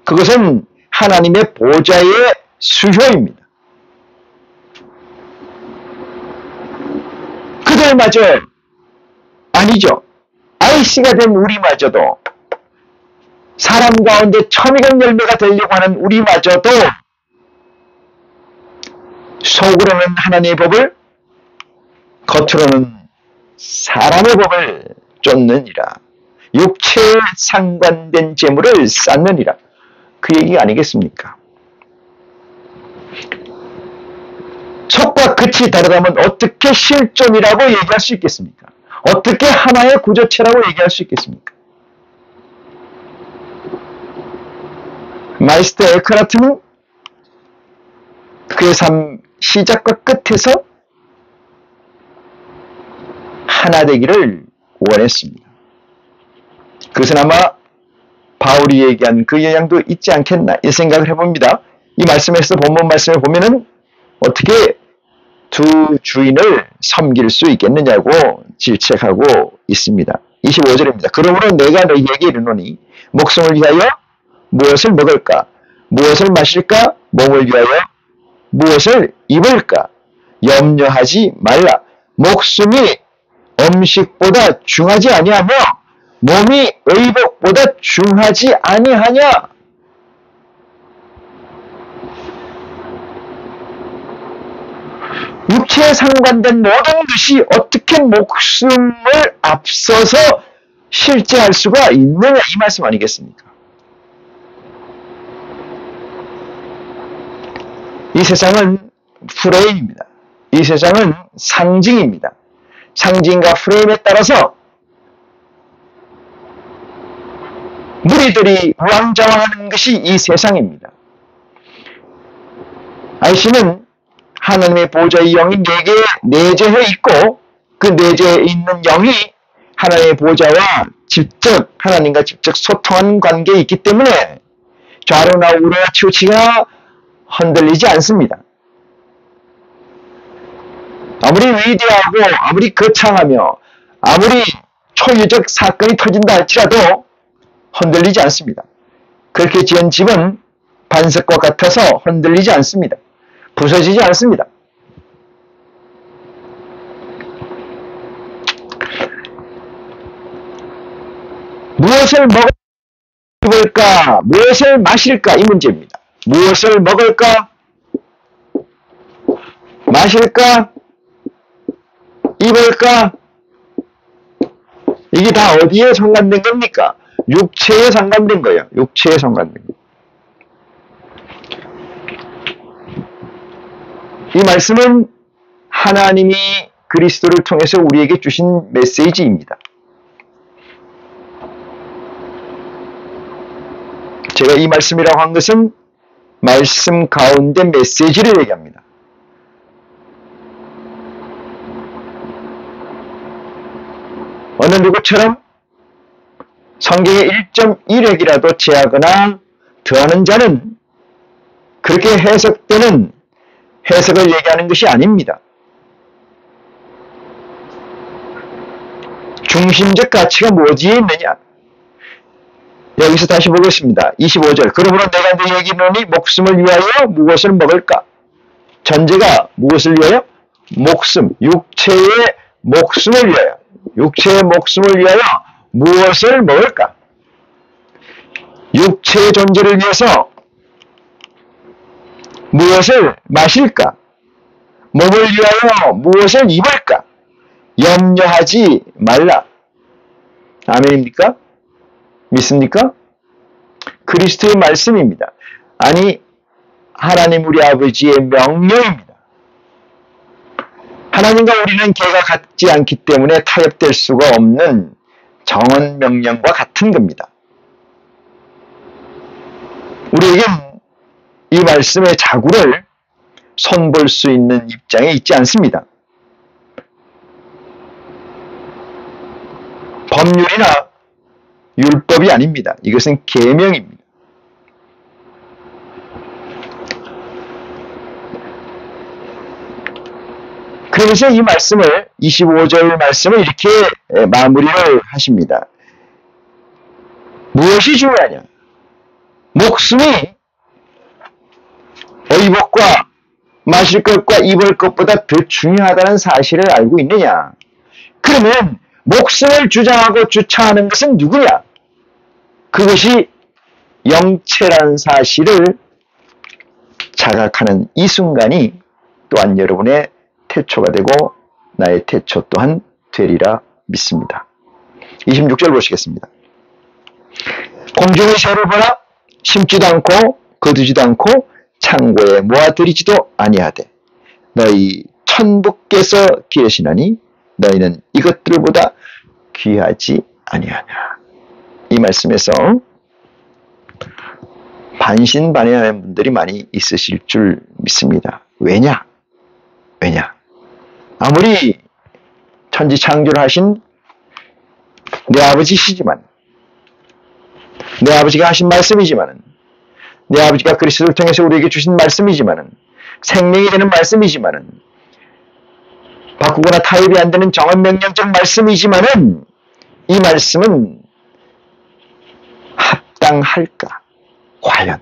그것은 하나님의 보좌의 수효입니다. 그들마저 아니죠. 아이씨가 된 우리마저도, 사람 가운데 처음 익은 열매가 되려고 하는 우리마저도 속으로는 하나님의 법을, 겉으로는 사람의 법을 쫓느니라. 육체에 상관된 재물을 쌓느니라. 그 얘기가 아니겠습니까? 속과 끝이 다르다면 어떻게 실존이라고 얘기할 수 있겠습니까? 어떻게 하나의 구조체라고 얘기할 수 있겠습니까? 마이스터 에크하트는 그의 삶 시작과 끝에서 하나 되기를 원했습니다. 그것은 아마 바울이 얘기한 그 영향도 있지 않겠나 이 생각을 해봅니다. 이 말씀에서 본문 말씀을 보면은 어떻게 두 주인을 섬길 수 있겠느냐고 질책하고 있습니다. 25절입니다. 그러므로 내가 너희에게 이르노니 목숨을 위하여 무엇을 먹을까? 무엇을 마실까? 몸을 위하여 무엇을 입을까? 염려하지 말라. 목숨이 음식보다 중하지 아니하며 몸이 의복보다 중하지 아니하냐? 육체에 상관된 모든 것이 어떻게 목숨을 앞서서 실제할 수가 있느냐 이 말씀 아니겠습니까? 이 세상은 프레임입니다. 이 세상은 상징입니다. 상징과 프레임에 따라서 무리들이 우왕좌왕하는 것이 이 세상입니다. 아이씨는 하나님의 보좌의 영이 내게 내재해 있고 그 내재해 있는 영이 하나님의 보좌와 하나님과 직접 소통하는 관계에 있기 때문에 좌로나 우로나 치우치가 흔들리지 않습니다. 아무리 위대하고 아무리 거창하며 아무리 초유적 사건이 터진다 할지라도 흔들리지 않습니다. 그렇게 지은 집은 반석과 같아서 흔들리지 않습니다. 부서지지 않습니다. 무엇을 먹을까? 무엇을 마실까? 이 문제입니다. 무엇을 먹을까? 마실까? 입을까? 이게 다 어디에 상관된 겁니까? 육체에 상관된 거예요. 육체에 상관된 거예요. 이 말씀은 하나님이 그리스도를 통해서 우리에게 주신 메시지입니다. 제가 이 말씀이라고 한 것은 말씀 가운데 메시지를 얘기합니다. 어느 누구처럼 성경의 1.1획이라도 제하거나 더하는 자는 그렇게 해석되는 해석을 얘기하는 것이 아닙니다. 중심적 가치가 무엇이에 있느냐? 여기서 다시 보겠습니다. 25절. 그러므로 내가 너희에게 이르노니 목숨을 위하여 무엇을 먹을까? 전제가 무엇을 위하여? 목숨, 육체의 목숨을 위하여. 육체의 목숨을 위하여 무엇을 먹을까? 육체의 존재를 위해서 무엇을 마실까? 몸을 위하여 무엇을 입을까? 염려하지 말라. 아멘입니까? 믿습니까? 그리스도의 말씀입니다. 아니, 하나님 우리 아버지의 명령입니다. 하나님과 우리는 개가 같지 않기 때문에 타협될 수가 없는 정언 명령과 같은 겁니다. 우리에겐 이 말씀의 자구를 손볼 수 있는 입장에 있지 않습니다. 법률이나 율법이 아닙니다. 이것은 계명입니다. 그래서 이 말씀을 25절 말씀을 이렇게 마무리를 하십니다. 무엇이 중요하냐? 목숨이 의복과 마실 것과 입을 것보다 더 중요하다는 사실을 알고 있느냐? 그러면 목숨을 주장하고 주창하는 것은 누구냐? 그것이 영체라는 사실을 자각하는 이 순간이 또한 여러분의 태초가 되고 나의 태초 또한 되리라 믿습니다. 26절 보시겠습니다. 공중의 새를 보라 심지도 않고 거두지도 않고 창고에 모아들이지도 아니하되 너희 천부께서 기르시나니 너희는 이것들보다 귀하지 아니하냐. 이 말씀에서 반신반의하는 분들이 많이 있으실 줄 믿습니다. 왜냐? 아무리 천지창조를 하신 내 아버지시지만, 내 아버지가 하신 말씀이지만은, 내 아버지가 그리스도를 통해서 우리에게 주신 말씀이지만은, 생명이 되는 말씀이지만은, 바꾸거나 타협이 안 되는 정언명령적 말씀이지만은, 이 말씀은 합당할까? 과연?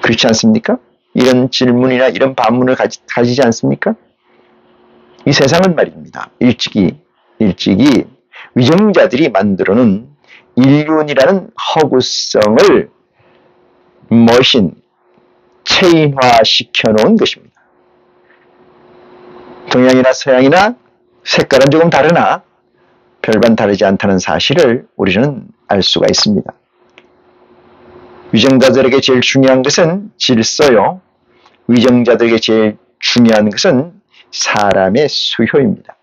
그렇지 않습니까? 이런 질문이나 이런 반문을 가지지 않습니까? 이 세상은 말입니다. 일찍이 위정자들이 만들어놓은 인륜이라는 허구성을 체인화시켜 놓은 것입니다. 동양이나 서양이나 색깔은 조금 다르나 별반 다르지 않다는 사실을 우리는 알 수가 있습니다. 위정자들에게 제일 중요한 것은 질서요. 위정자들에게 제일 중요한 것은 사람의 수효입니다.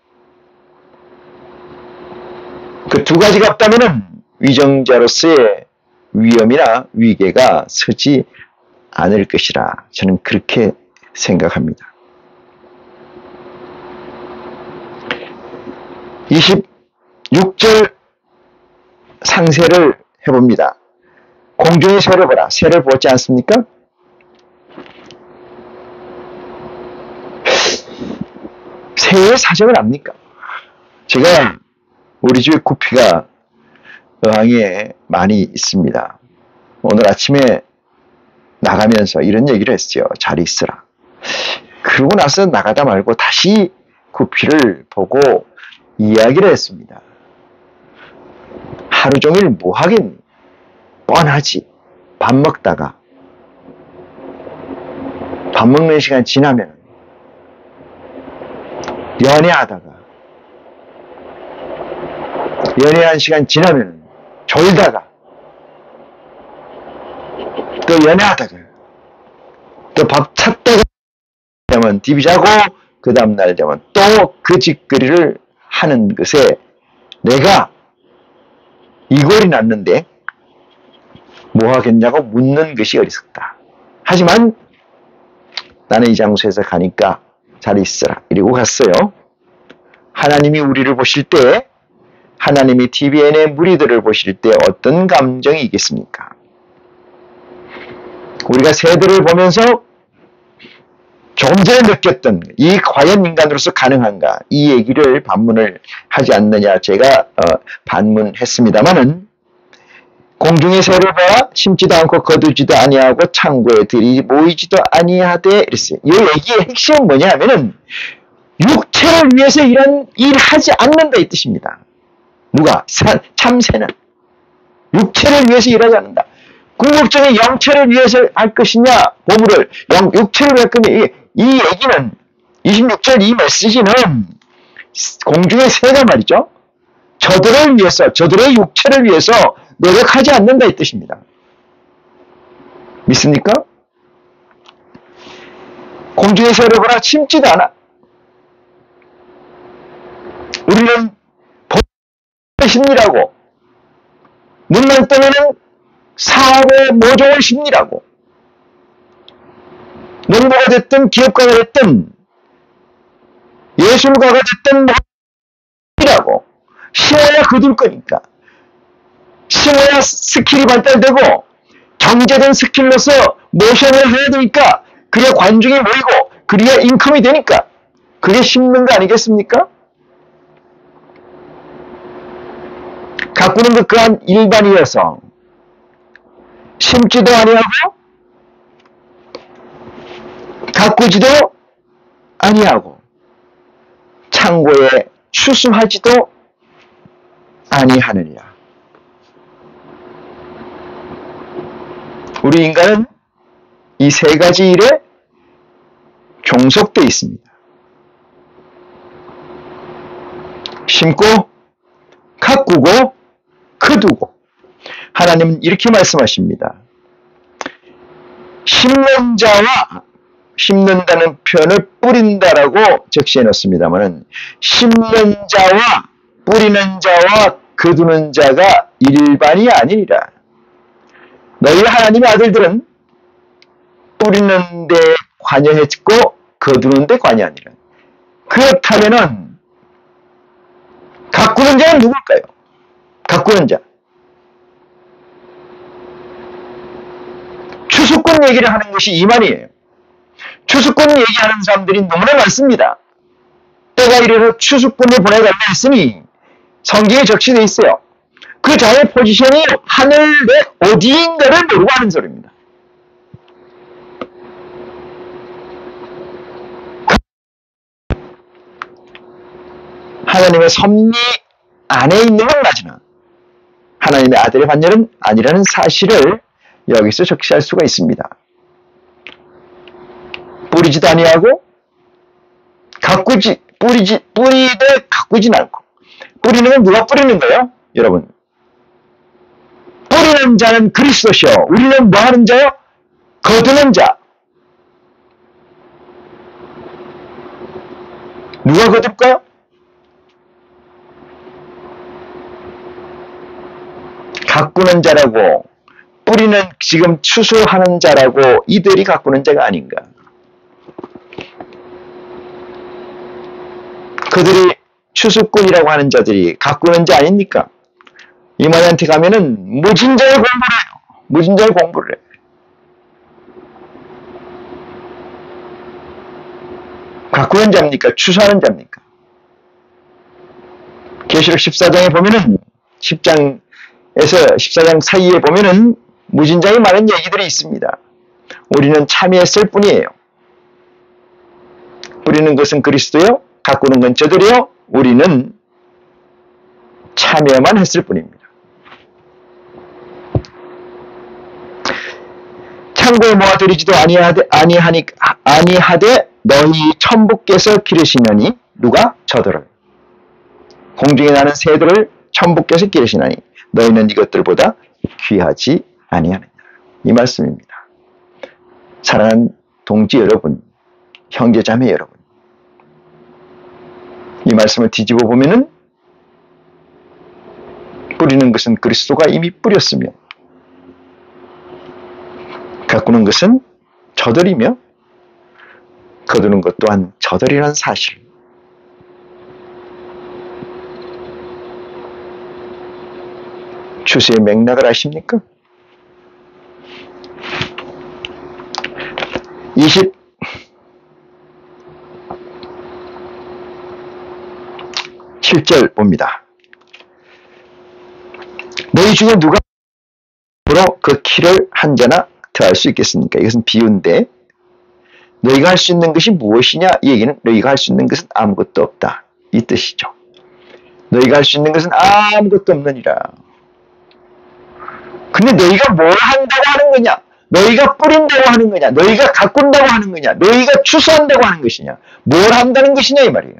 그 두 가지가 없다면 위정자로서의 위험이나 위계가 서지 않을 것이라 저는 그렇게 생각합니다. 26절 상세를 해봅니다. 공중의 새를 보라. 새를 보지 않습니까? 새의 사정을 압니까? 제가 우리 집에 구피가 어항에 많이 있습니다. 오늘 아침에 나가면서 이런 얘기를 했어요. 잘 있으라. 그러고 나서 나가다 말고 다시 구피를 보고 이야기를 했습니다. 하루 종일 뭐 하겠니? 뻔하지. 밥 먹다가 밥 먹는 시간 지나면 연애한 시간 지나면 졸다가 또 연애하다가 또 밥 찾다가 되면 TV 자고 그 다음날 되면 또 그 짓거리를 하는 것에 내가 이골이 났는데 뭐 하겠냐고 묻는 것이 어리석다. 하지만 나는 이 장소에서 가니까 잘 있어라. 이러고 갔어요. 하나님이 우리를 보실 때, 하나님이 TVN의 무리들을 보실 때 어떤 감정이 있겠습니까? 우리가 새들을 보면서 조금 전에 느꼈던 이 과연 인간으로서 가능한가? 이 얘기를 반문을 하지 않느냐 제가 반문했습니다마는 공중의 새를 보아 심지도 않고 거두지도 아니하고 창고에 들이 모이지도 아니하되 이랬어요. 이 얘기의 핵심은 뭐냐 하면은 육체를 위해서 이런 일하지 않는다 이 뜻입니다. 누가? 참새는 육체를 위해서 일하지 않는다. 궁극적인 영체를 위해서 할 것이냐 보물을 육체를 위할 거냐 이 얘기는 26절 이 메시지는 공중의 새가 말이죠. 저들을 위해서 저들의 육체를 위해서 노력하지 않는다 이 뜻입니다. 믿습니까? 공중의 새를 보라 심지도 않아. 우리는 본의 심리라고, 눈만 뜨면은 사업의 모종을 심리라고, 농부가 됐든 기업가가 됐든 예술가가 됐든 뭐라고 심어야 거둘 거니까, 심어야 스킬이 발달되고 경제된 스킬로서 모션을 해야 되니까, 그래야 관중이 모이고 그래야 인컴이 되니까, 그게 심는 거 아니겠습니까? 가꾸는 것 그한 일반이어서 심지도 아니하고 가꾸지도 아니하고 창고에 추수하지도 아니하느니라. 우리 인간은 이 세 가지 일에 종속되어 있습니다. 심고, 가꾸고, 거두고. 하나님은 이렇게 말씀하십니다. 심는 자와, 심는다는 표현을 뿌린다라고 적시해 놓습니다만은, 심는 자와 뿌리는 자와 거두는 자가 일반이 아니니라. 너희 하나님의 아들들은 뿌리는 데 관여했고 거두는 데 관여하니라. 그렇다면은 가꾸는 자는 누굴까요? 가꾸는 자. 추수꾼 얘기를 하는 것이 이 말이에요. 추수꾼 얘기하는 사람들이 너무나 많습니다. 때가 이르러 추수꾼을 보내달라 했으니 성경에 적시되어 있어요. 그 자의 포지션이 하늘 내 어디인가를 모르고 하는 소리입니다. 하나님의 섭리 안에 있는 건 맞으나 하나님의 아들의 반열은 아니라는 사실을 여기서 적시할 수가 있습니다. 뿌리지도 아니하고 뿌리되 가꾸진 않고. 뿌리는 건 누가 뿌리는 거예요? 여러분, 뿌리는 자는 그리스도시요, 우리는 뭐 하는 자요? 거두는 자. 누가 거둘까요? 가꾸는 자라고, 뿌리는 지금 추수하는 자라고, 이들이 가꾸는 자가 아닌가. 그들이 추수꾼이라고 하는 자들이 가꾸는 자 아닙니까? 이모한테 가면은 무진자의 공부를 해요. 무진자의 공부를 해요. 가꾸는 자입니까? 추수하는 자입니까? 계시록 14장에 보면은 10장에서 14장 사이에 보면은 무진장이 많은 얘기들이 있습니다. 우리는 참여했을 뿐이에요. 뿌리는 것은 그리스도요, 가꾸는 건 저들이요, 우리는 참여만 했을 뿐입니다. 창고에 모아들이지도 아니하되 너희 천부께서 기르시느니. 누가? 저들을. 공중에 나는 새들을 천부께서 기르시나니 너희는 이것들보다 귀하지 아니하느냐. 이 말씀입니다. 사랑하는 동지 여러분, 형제자매 여러분, 이 말씀을 뒤집어 보면은 뿌리는 것은 그리스도가 이미 뿌렸으며 가꾸는 것은 저들이며 거두는 것 또한 저들이라는 사실. 추수의 맥락을 아십니까? 27절 봅니다. 너희 중에 누가 그 키를 한 자나 더할 수 있겠습니까? 이것은 비유인데, 너희가 할 수 있는 것이 무엇이냐? 이 얘기는 너희가 할 수 있는 것은 아무것도 없다, 이 뜻이죠. 너희가 할 수 있는 것은 아무것도 없느니라. 근데 너희가 뭘 한다고 하는 거냐? 너희가 뿌린다고 하는 거냐? 너희가 가꾼다고 하는 거냐? 너희가 추수한다고 하는 것이냐? 뭘 한다는 것이냐 이 말이에요.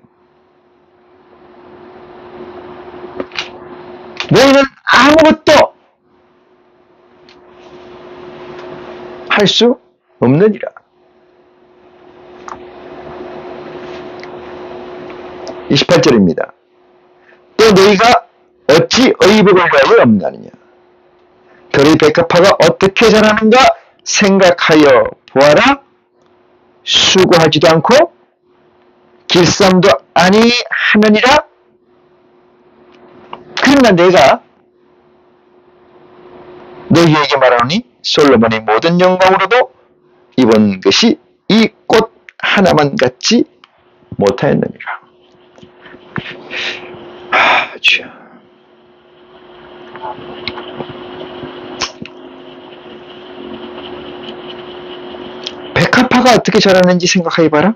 너희는 아무것도 할 수 없느니라. 28절입니다. 너희가 어찌 의복을 위하여 없나느냐. 들의 백합화가 어떻게 자라는가 생각하여 보아라. 수고하지도 않고 길쌈도 아니 하느니라. 그러나 내가 너희에게 말하노니 솔로몬의 모든 영광으로도 입은 것이 이 꽃 하나만 같지 못하였느니라. 주여. 백합화가 어떻게 자라는지 생각해 봐라.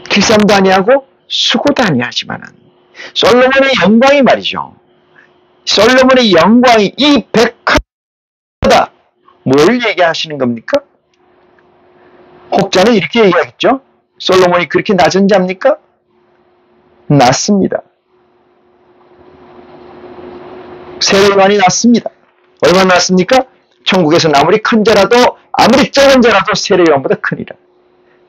길쌈도 아니하고 수고도 아니하지만은 솔로몬의 영광이 말이죠. 솔로몬의 영광이 이 백합화다. 뭘 얘기하시는 겁니까? 혹자는 이렇게 얘기하겠죠. 솔로몬이 그렇게 낮은 자입니까? 낮습니다. 세례요한이 낮습니다. 얼마나 낮습니까? 천국에서는 아무리 큰 자라도 아무리 작은 자라도 세례요한보다 크니라.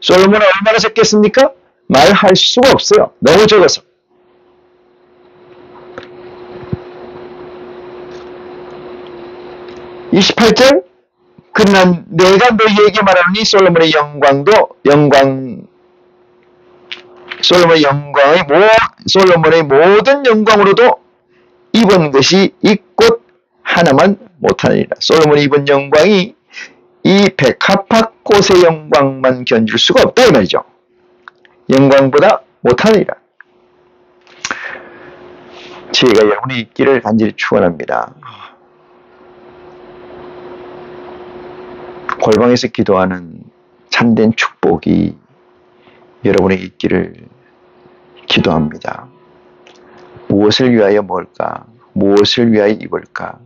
솔로몬은 얼마나 적겠습니까? 말할 수가 없어요. 너무 적어서. (28절) 그러나 내가 너희에게 말하노니 솔로몬의 솔로몬의 모든 영광으로도 입은 것이 이 꽃 하나만 못하느니라. 솔로몬이 입은 영광이 이 백합화 꽃의 영광만 견줄 수가 없다 이 말이죠. 영광보다 못하느니라. 지혜가 여러분이 있기를 간절히 축원합니다. 골방에서 기도하는 참된 축복이 여러분에게 있기를 기도합니다. 무엇을 위하여 먹을까? 무엇을 위하여 입을까?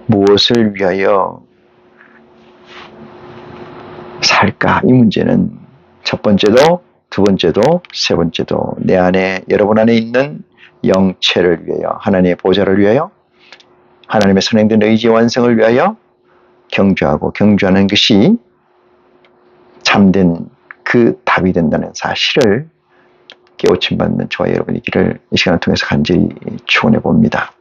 무엇을 위하여 살까? 이 문제는 첫 번째도 두 번째도 세 번째도 내 안에 여러분 안에 있는 영체를 위하여 하나님의 보좌를 위하여 하나님의 선행된 의지의 완성을 위하여 경주하고 경주하는 것이 참된 그 답이 된다는 사실을 깨우침 받는 저와 여러분이기를 이 시간을 통해서 간절히 축원해 봅니다.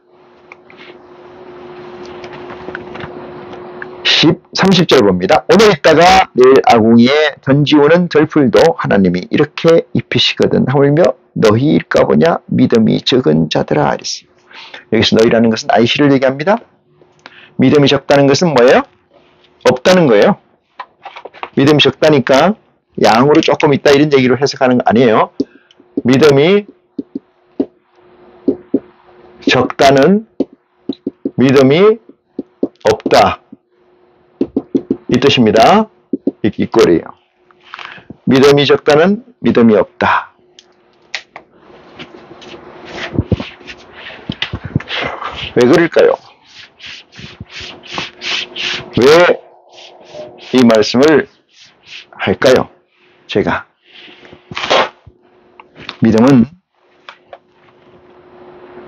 30절 봅니다. 오늘 있다가 내일 아궁이에 던지오는 들풀도 하나님이 이렇게 입히시거든 하물며 너희일까 보냐 믿음이 적은 자들아 하리시. 여기서 너희라는 것은 아이시를 얘기합니다. 믿음이 적다는 것은 뭐예요? 없다는 거예요. 믿음이 적다니까 양으로 조금 있다 이런 얘기로 해석하는 거 아니에요. 믿음이 적다는 믿음이 없다 이 뜻입니다. 이 꼴이에요. 믿음이 적다는 믿음이 없다. 왜 그럴까요? 왜 이 말씀을 할까요? 제가 믿음은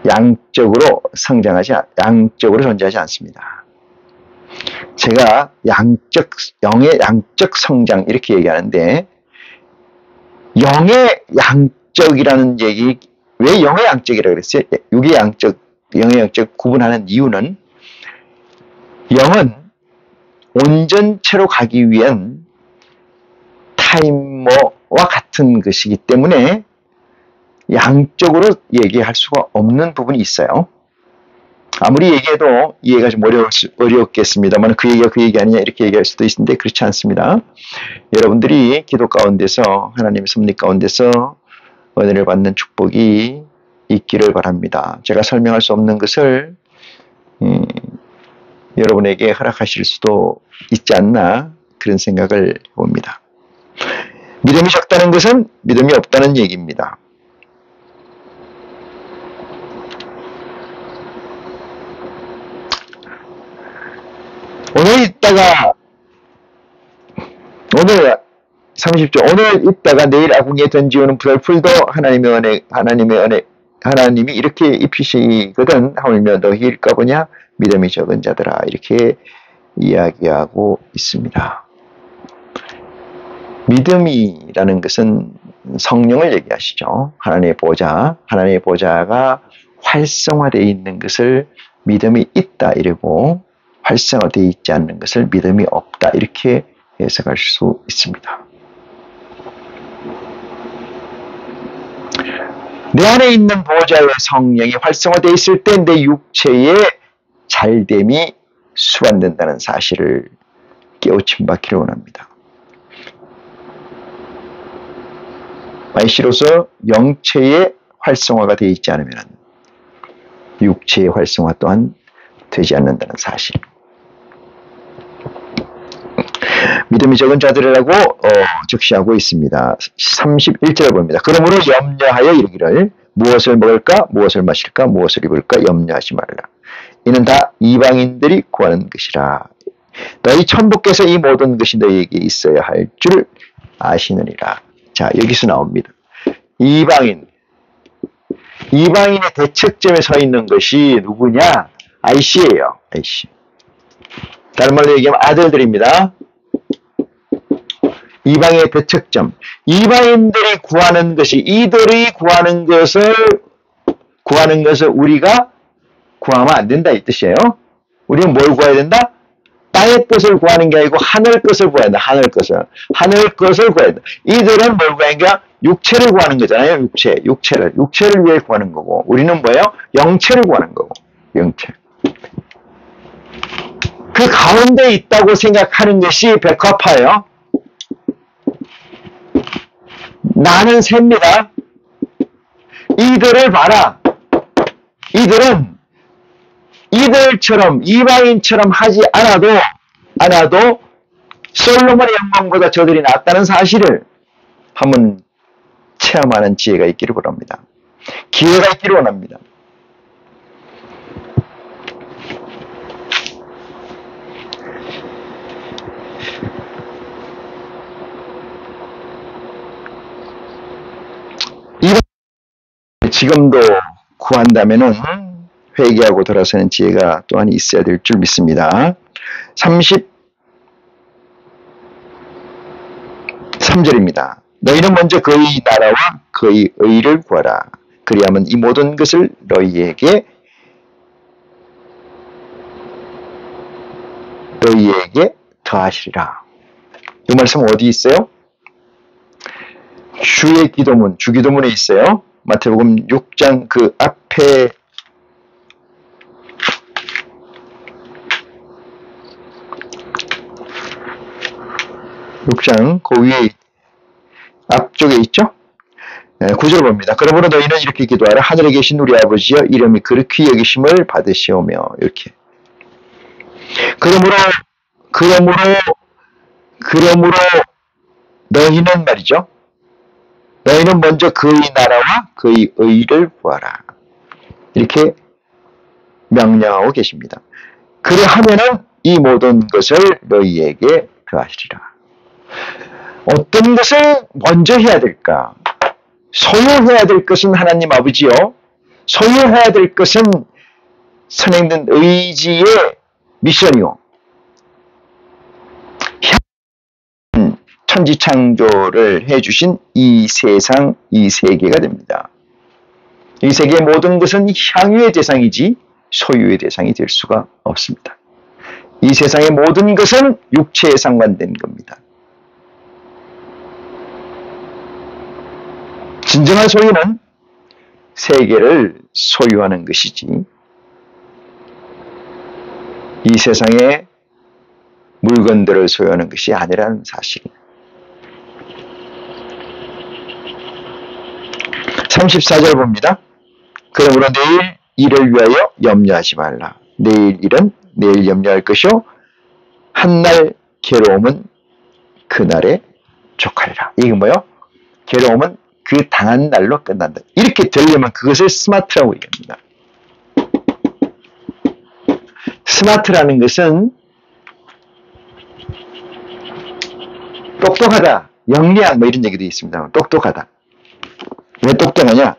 양적으로 존재하지 않습니다. 제가 영의 양적 성장 이렇게 얘기하는데 영의 양적이라는 얘기 왜 영의 양적이라고 그랬어요? 영의 양적 구분하는 이유는 영은 온전체로 가기 위한 타임머와 같은 것이기 때문에 양적으로 얘기할 수가 없는 부분이 있어요. 아무리 얘기해도 이해가 좀 어렵겠습니다만 그 얘기가 그 얘기 아니냐 이렇게 얘기할 수도 있는데 그렇지 않습니다. 여러분들이 기도 가운데서 하나님의 섭리 가운데서 은혜를 받는 축복이 있기를 바랍니다. 제가 설명할 수 없는 것을 여러분에게 허락하실 수도 있지 않나 그런 생각을 해봅니다. 믿음이 적다는 것은 믿음이 없다는 얘기입니다. 오늘 30절 오늘 있다가 내일 아궁이에 던지오는 불도 하나님이 이렇게 입히시거든 하물며 너희일까 보냐 믿음이 적은 자들아 이렇게 이야기하고 있습니다. 믿음이라는 것은 성령을 얘기하시죠. 하나님의 보좌, 하나님의 보좌가 활성화되어 있는 것을 믿음이 있다 이러고 활성화되어 있지 않는 것을 믿음이 없다 이렇게 해석할 수 있습니다. 내 안에 있는 보좌의 성령이 활성화되어 있을 때 내 육체의 잘됨이 수반된다는 사실을 깨우침 받기를 원합니다. 마이씨로서 영체의 활성화가 되어 있지 않으면 육체의 활성화 또한 되지 않는다는 사실. 믿음이 적은 자들이라고 적시하고 있습니다. 31절을 봅니다. 그러므로 염려하여 이르기를 무엇을 먹을까 무엇을 마실까 무엇을 입을까 염려하지 말라. 이는 다 이방인들이 구하는 것이라. 너희 천부께서 이 모든 것이 너희에게 있어야 할 줄 아시느니라. 자, 여기서 나옵니다. 이방인의 대척점에 서 있는 것이 누구냐? 아이씨예요. 아이씨. 다른 말로 얘기하면 아들들입니다. 이방의 대척점. 이방인들이 구하는 것이, 이들이 구하는 것을 우리가 구하면 안 된다 이 뜻이에요. 우리는 뭘 구해야 된다? 땅의 것을 구하는 게 아니고 하늘 것을 구해야 된다. 하늘 것을 구해야 된다. 이들은 뭘 구하는 게 육체를 구하는 거잖아요. 육체를 위해 구하는 거고, 우리는 뭐예요? 영체를 구하는 거고, 영체. 그 가운데 있다고 생각하는 것이 백화파예요. 나는 셉니다. 이들을 봐라. 이들은 이들처럼 이방인처럼 하지 않아도 솔로몬의 영광보다 저들이 낫다는 사실을 한번 체험하는 지혜가 있기를 원합니다. 기회가 있기를 원합니다. 지금도 구한다면은 회개하고 돌아서는 지혜가 또한 있어야 될 줄 믿습니다. 33절입니다. 너희는 먼저 그의 나라와 그의 의를 구하라. 그리하면 이 모든 것을 너희에게 더하시리라. 이 말씀 어디 있어요? 주의 기도문, 주기도문에 있어요. 마태복음 6장 그 앞에 6장 그 위에 앞쪽에 있죠? 9절 봅니다. 그러므로 너희는 이렇게 기도하라. 하늘에 계신 우리 아버지여 이름이 그렇게 여기심을 받으시오며 이렇게. 그러므로 너희는 말이죠. 너희는 먼저 그의 나라와 그의 의를 구하라. 이렇게 명령하고 계십니다. 그래하면은 이 모든 것을 너희에게 더하시리라. 어떤 것을 먼저 해야 될까? 소유해야 될 것은 하나님 아버지요. 소유해야 될 것은 선행된 의지의 미션이요. 천지창조를 해주신 이 세상, 이 세계가 됩니다. 이 세계의 모든 것은 향유의 대상이지 소유의 대상이 될 수가 없습니다. 이 세상의 모든 것은 육체에 상관된 겁니다. 진정한 소유는 세계를 소유하는 것이지 이 세상의 물건들을 소유하는 것이 아니라는 사실입니다. 34절 봅니다. 그러므로 내일 일을 위하여 염려하지 말라. 내일 일은 내일 염려할 것이요 한날 괴로움은 그날에 족하리라. 이게 뭐요? 괴로움은 그 당한 날로 끝난다. 이렇게 되려면 그것을 스마트라고 얘기합니다. 스마트라는 것은 똑똑하다, 영리한 뭐 이런 얘기도 있습니다. 똑똑하다. 왜 똑똑하냐?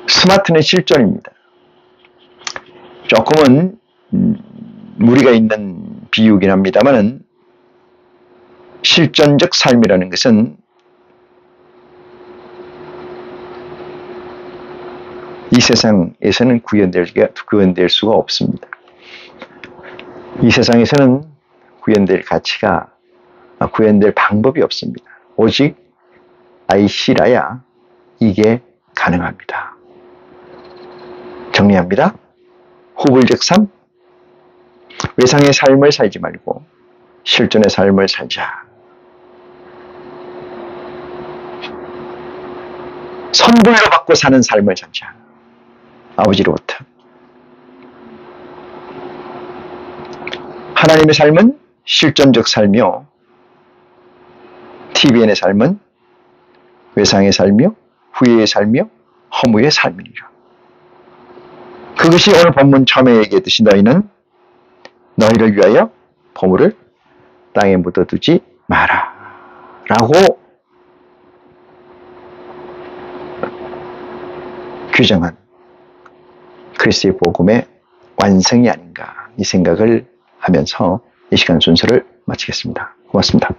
스마트는 실존입니다. 조금은 무리가 있는 비유긴 합니다만은 실존적 삶이라는 것은 이 세상에서는 구현될 수가 없습니다. 이 세상에서는 구현될 가치가, 구현될 방법이 없습니다. 오직 IC라야 이게 가능합니다. 정리합니다. 후불적 삶, 외상의 삶을 살지 말고 실존의 삶을 살자. 선불로 받고 사는 삶을 살자. 아버지로부터. 하나님의 삶은 실존적 삶이요, TVN의 삶은 외상의 삶이요, 후회의 삶이요, 허무의 삶이니라. 그것이 오늘 본문 처음에 얘기했듯이 너희는 너희를 위하여 보물을 땅에 묻어두지 마라 라고 규정한 그리스도의 복음의 완성이 아닌가, 이 생각을 하면서 이 시간 순서를 마치겠습니다. 고맙습니다.